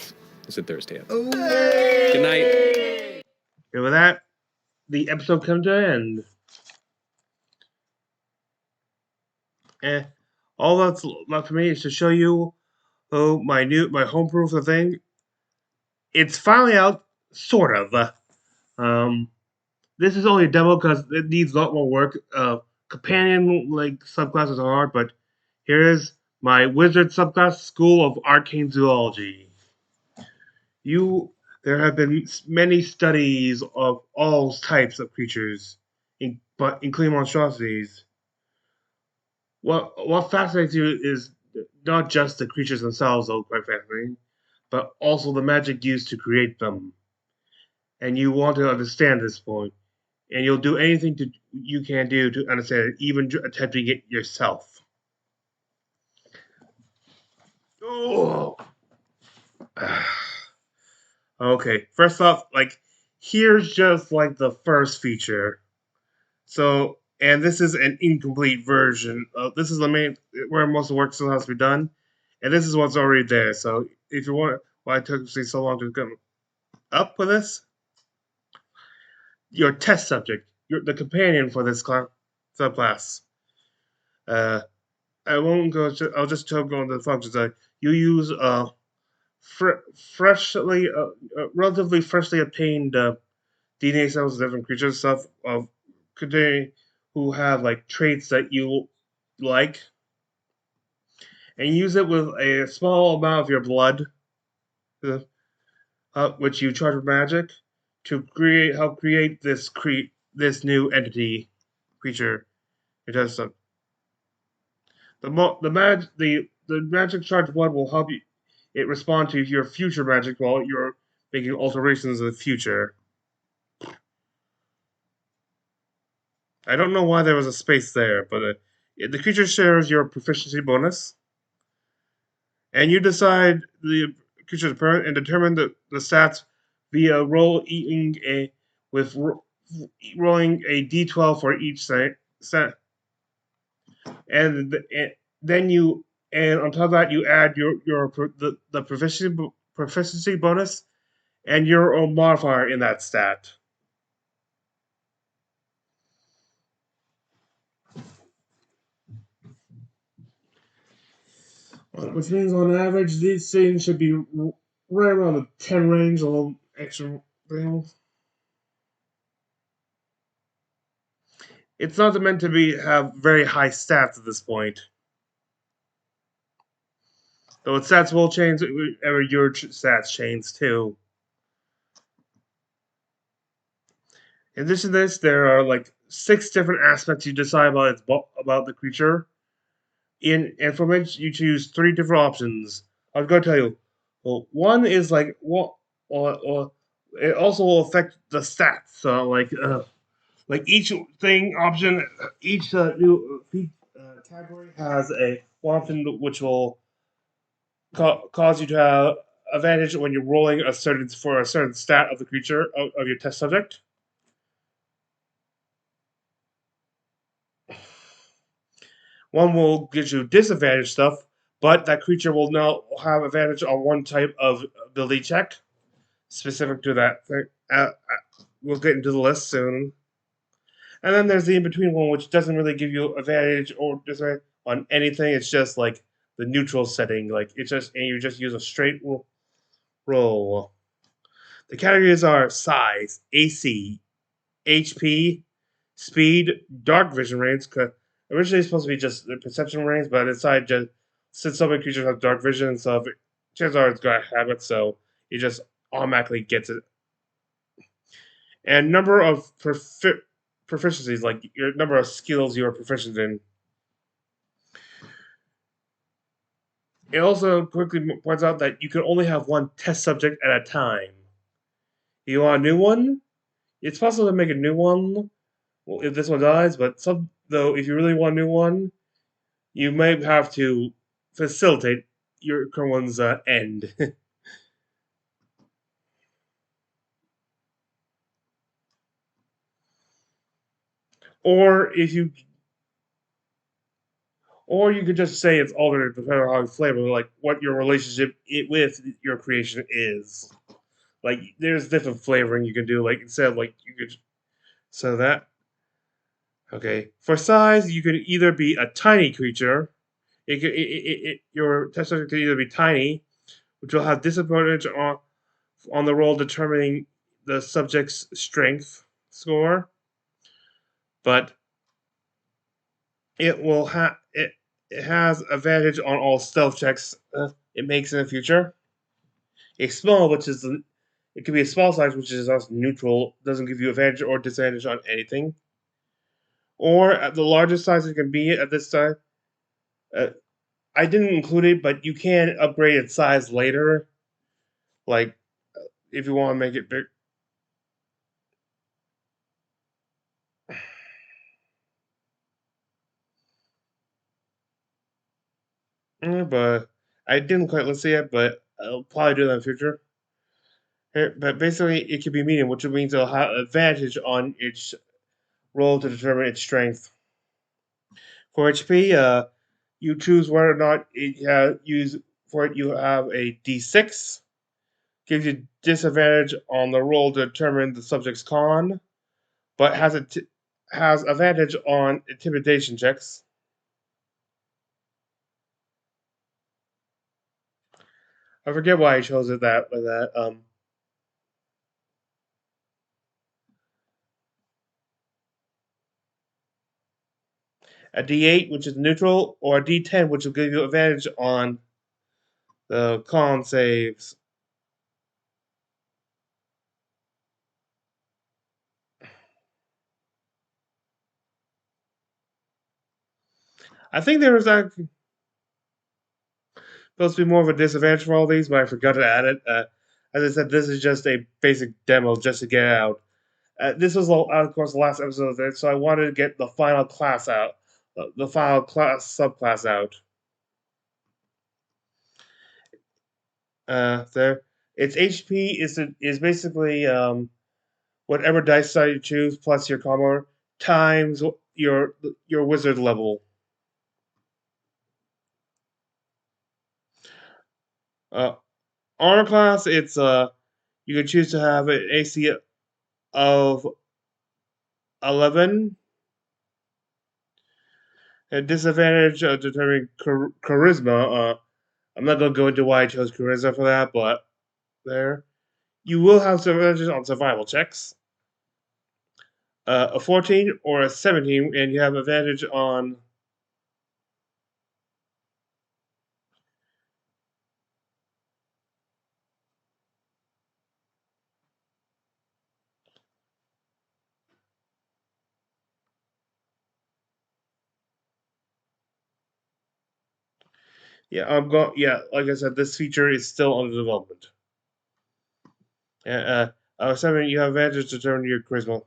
Is it Thursday? Good night. And with that, the episode comes to an end. All that's left for me is to show you my homebrew for the thing. It's finally out, sort of. This is only a demo because it needs a lot more work. Companion subclasses are hard, but here is my wizard subclass, School of Arcane Zoology. There have been many studies of all types of creatures, including monstrosities. What fascinates you is not just the creatures themselves, though quite fascinating, but also the magic used to create them. And you want to understand this point, and you'll do anything you can do to understand it, even attempting it yourself. Oh. Okay, first off, here's just the first feature. So, and this is an incomplete version. This is the main where most of the work still has to be done, and this is what's already there. So, if you want, why it took me so long to come up with this, your test subject, the companion for this subclass. I won't go. I'll just go into the functions. You use relatively freshly obtained DNA cells of different creatures, stuff of containing who have traits that you like, and use it with a small amount of your blood, which you charge with magic, to help create this new entity creature. It does some. The magic charged blood will help it respond to your future magic while you're making alterations in the future. I don't know why there was a space there, but the creature shares your proficiency bonus, and you decide the creature's parent and determine the stats via rolling a d12 for each set, and then on top of that you add the proficiency bonus and your own modifier in that stat. Which means on average, these things should be right around the 10 range, a little extra things. It's not meant to have very high stats at this point. Though its stats will change whenever your stats change too. In addition to this, there are 6 different aspects you decide about the creature. And from which you choose 3 different options. I was going to tell you. Well, one is or it also will affect the stats. So each thing option, each new category has a one option which will cause you to have advantage when you're rolling a certain stat of the creature of your test subject. One will give you disadvantage stuff, but that creature will now have advantage on one type of ability check specific to that thing. We'll get into the list soon. And then there's the in-between one, which doesn't really give you advantage or disadvantage on anything. It's just the neutral setting. And you just use a straight roll. The categories are size, AC, HP, speed, dark vision range. Originally it's supposed to be just the perception range, but inside since so many creatures have dark vision and stuff, chances are it's gonna have it, so it just automatically gets it. And number of proficiencies, your number of skills you are proficient in. It also quickly points out that you can only have one test subject at a time. You want a new one? It's possible to make a new one if this one dies, but if you really want a new one, you may have to facilitate your current one's end. or Or you could just say it's alternate depending on how you flavor, like what your relationship with your creation is. Like there's different flavoring you can do. Like instead of like you could so that okay. For size, you could either be a tiny creature. Your test subject could either be tiny, which will have disadvantage on the roll determining the subject's strength score, but it has advantage on all stealth checks it makes in the future. A small, it can be a small size, which is also neutral, doesn't give you advantage or disadvantage on anything. Or at the largest size it can be at this time. I didn't include it, but you can upgrade its size later. Like if you want to make it big. But I didn't quite list it yet, but I'll probably do that in the future. But basically, it can be medium, which means it'll have advantage on its roll to determine its strength. For HP, you choose whether or not use for it. You have a D6, gives you disadvantage on the roll to determine the subject's con, but has advantage on intimidation checks. I forget why I chose it that with that. A D8, which is neutral, or a D10, which will give you advantage on the con saves. I think there was actually supposed to be more of a disadvantage for all these, but I forgot to add it. As I said, this is just a basic demo just to get it out. This was, of course, the last episode of it, so I wanted to get the final class out, the final class subclass out. There, its HP is basically whatever dice side you choose plus your combo times your wizard level. Uh, Armor class, it's you can choose to have an AC of 11. A disadvantage determining charisma. I'm not going to go into why I chose charisma for that, but there. You will have some advantages on survival checks. A 14 or a 17, and you have advantage on. Yeah, I'm going. Yeah, like I said, this feature is still under development. Seven, you have advantage to determine your charisma.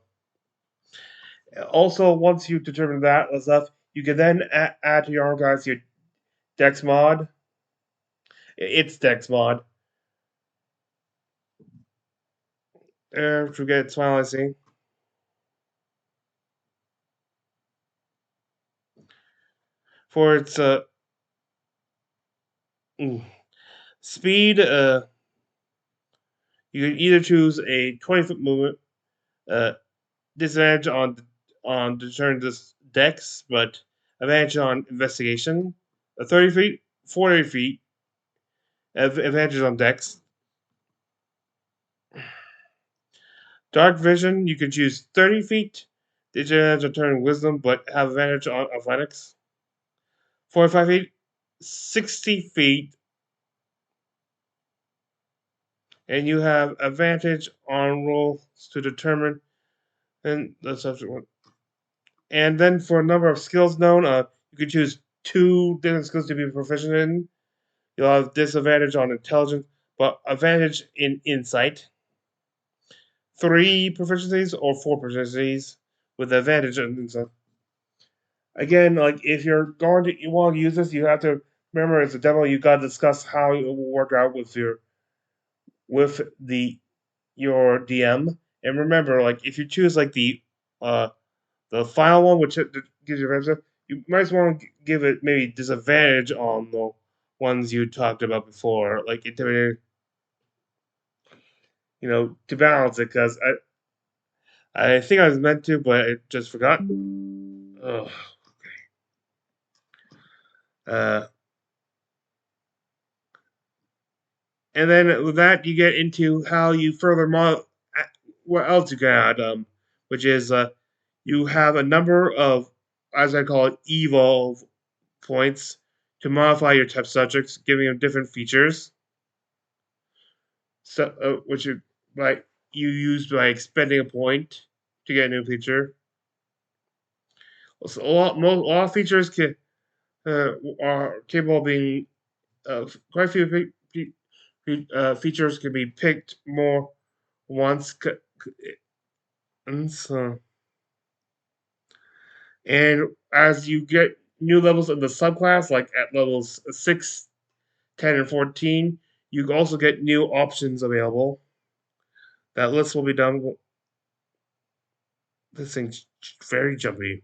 Also, once you determine that stuff, you can then add to your arm class your Dex mod. It's Dex mod. Forget smile, I see. For its speed, you can either choose a 20-foot movement, disadvantage on deterring this Dex, but advantage on investigation. 30 feet, 40 feet, advantage on Dex. Dark vision, you can choose 30 feet, disadvantage on turning wisdom, but have advantage on athletics. 45 feet, 60 feet, and you have advantage on rolls to determine and the subject one. And then for a number of skills known, you can choose 2 different skills to be proficient in. You'll have disadvantage on intelligence, but advantage in insight. 3 proficiencies or 4 proficiencies with advantage on insight. Again, like if you want to use this, you have to remember it's a demo. You got to discuss how it will work out with your DM. And remember, like if you choose like the final one, which gives you advantage, you might want to give it maybe disadvantage on the ones you talked about before, like intimidating, to balance it, because I think I was meant to, but I just forgot. Ugh. Uh, and then with that, you get into how you further what else you got, which is you have a number of, as I call it, evolve points to modify your test subjects, giving them different features. So, which you use by expending a point to get a new feature. So a lot of features are capable of being quite a few features can be picked more once. And so, and as you get new levels in the subclass, like at levels 6, 10, and 14, you also get new options available. That list will be done. This thing's very jumpy.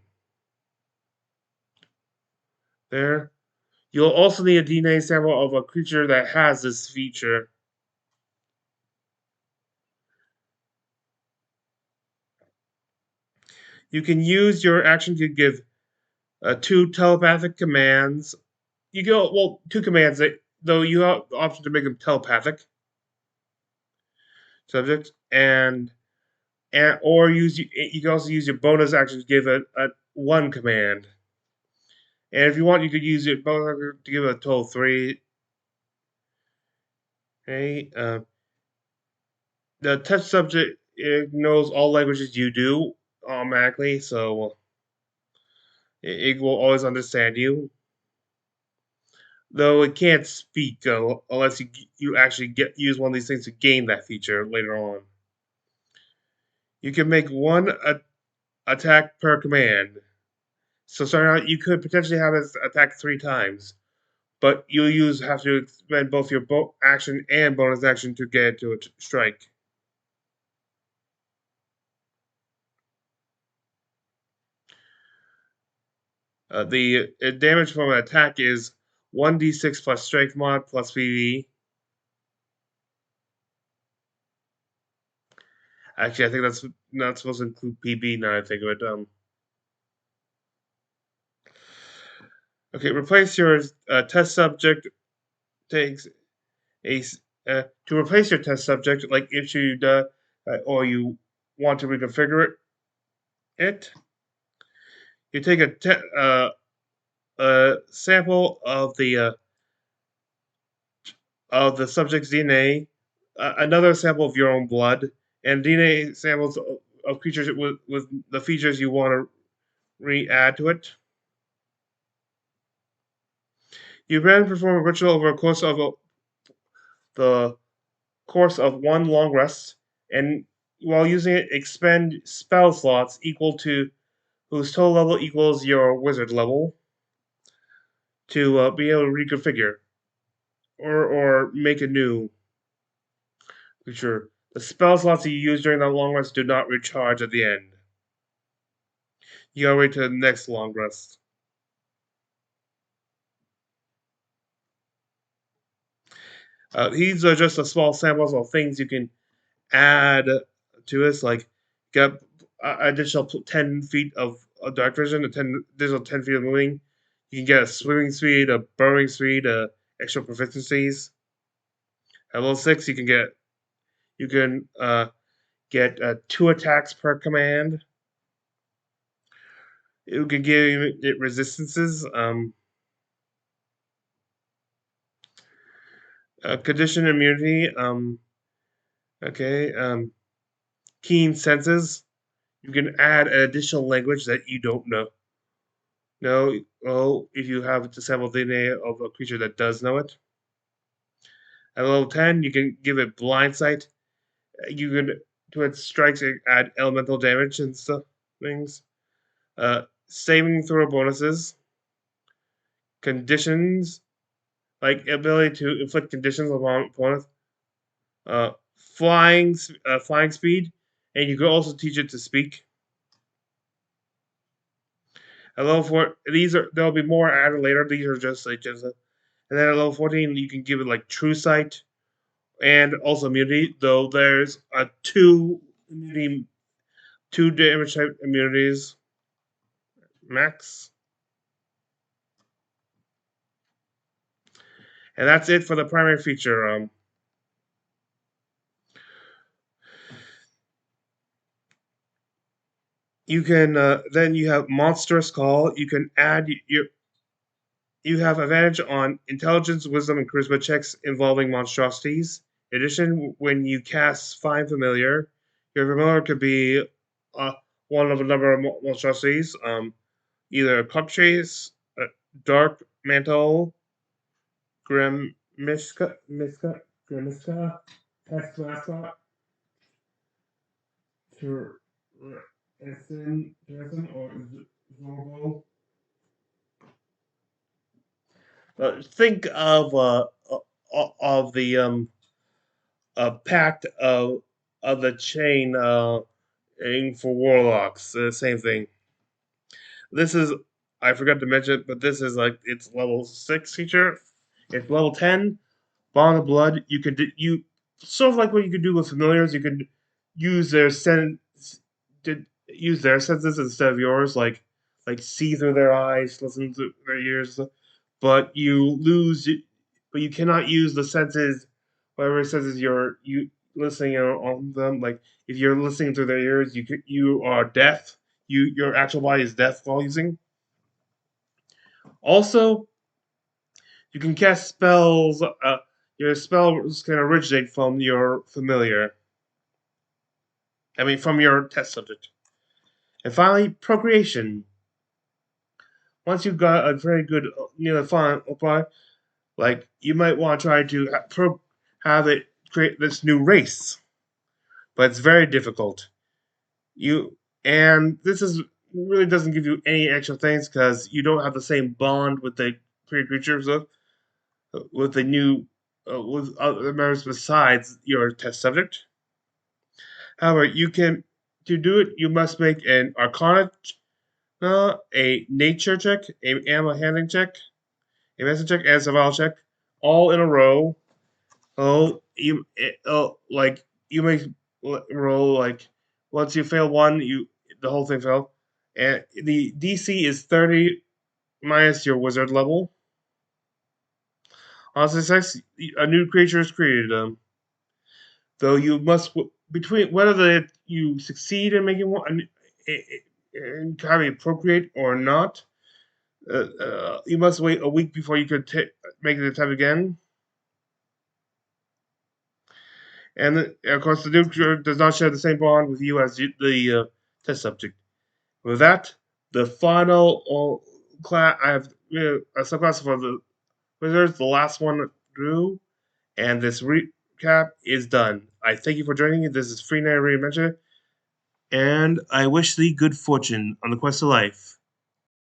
There. You'll also need a DNA sample of a creature that has this feature. You can use your action to give 2 telepathic commands. You go, well, 2 commands, though you have the option to make them telepathic subjects, or you can also use your bonus action to give a 1 command. And if you want, you could use your bonus action to give a total of 3. Okay, the test subject knows all languages you do automatically, so it will always understand you. Though it can't speak unless you actually use one of these things to gain that feature later on. You can make 1 attack per command. So starting out, you could potentially have it attack 3 times, but you'll have to spend both your action and bonus action to get it to a strike. The damage from an attack is 1d6 plus strength mod plus PV. Actually, I think that's not supposed to include PB now I think of it. Okay, replace your test subject takes a to replace your test subject, like if you or you want to reconfigure it, you take a sample of the subject's DNA, another sample of your own blood, and DNA samples of creatures with the features you want to re-add to it. You then perform a ritual over a course of the course of 1 long rest, and while using it, expend spell slots equal to whose total level equals your wizard level to be able to reconfigure or make a new creature. The spell slots you use during that long rest do not recharge at the end. You gotta wait to the next long rest. These are just a small samples of things you can add to this, like get additional 10 feet of dark vision, additional 10 feet of moving. You can get a swimming speed, a burrowing speed, extra proficiencies. At level 6, you can get 2 attacks per command. It can give it resistances. Condition immunity. Okay. Keen senses. You can add an additional language that you don't know. If you have disabled DNA of a creature that does know it. At level 10, you can give it blind sight. You can, to its strikes, add elemental damage and stuff, things. Saving throw bonuses. Conditions, like ability to inflict conditions upon opponents. Flying speed, and you can also teach it to speak. At level 4, there'll be more added later. These are and then at level 14 you can give it like True Sight and also immunity. Though there's a two damage type immunities max, and that's it for the primary feature. You can then you have Monstrous Call. You can add your You have advantage on intelligence, wisdom, and charisma checks involving monstrosities. In addition, when you cast Find Familiar, your familiar could be one of a number of monstrosities, either a Cupchase, a Dark Mantle, Grimiska, Pest Mascot, or Zorbo. Think of the pact of the chain for warlocks. Same thing. This is I forgot to mention, but this is like it's level 6 feature. It's level 10. Bond of Blood. You can you sort of like what you could do with familiars. You can use their use their senses instead of yours. Like see through their eyes, listen to their ears, but but you cannot use the senses, whatever senses you listening on them. Like if you're listening through their ears, you are deaf. Your actual body is deaf while using. Also, you can cast spells. Your spells can originate from your familiar. I mean, from your test subject. And finally, procreation. Once you've got a very good fun apply, like you might want to try to have it create this new race, but it's very difficult. And this is really doesn't give you any extra things because you don't have the same bond with the creatures with the new with other members besides your test subject. However, to do it you must make an Arcana, a Nature check, a Animal Handling check, a Medicine check, and a Survival check, all in a row. Like you may roll like once you fail one, the whole thing fell, and the DC is 30 minus your wizard level. On success, a new creature is created. Though you must between whether you succeed in making one and having procreate or not. You must wait a week before you could make the attempt again. And of course, the new creature does not share the same bond with you as the test subject. With that, the final class I have a subclass for the wizards, the last one drew, and this recap is done. I thank you for joining me. This is Free Night Adventure, and I wish thee good fortune on the quest of life.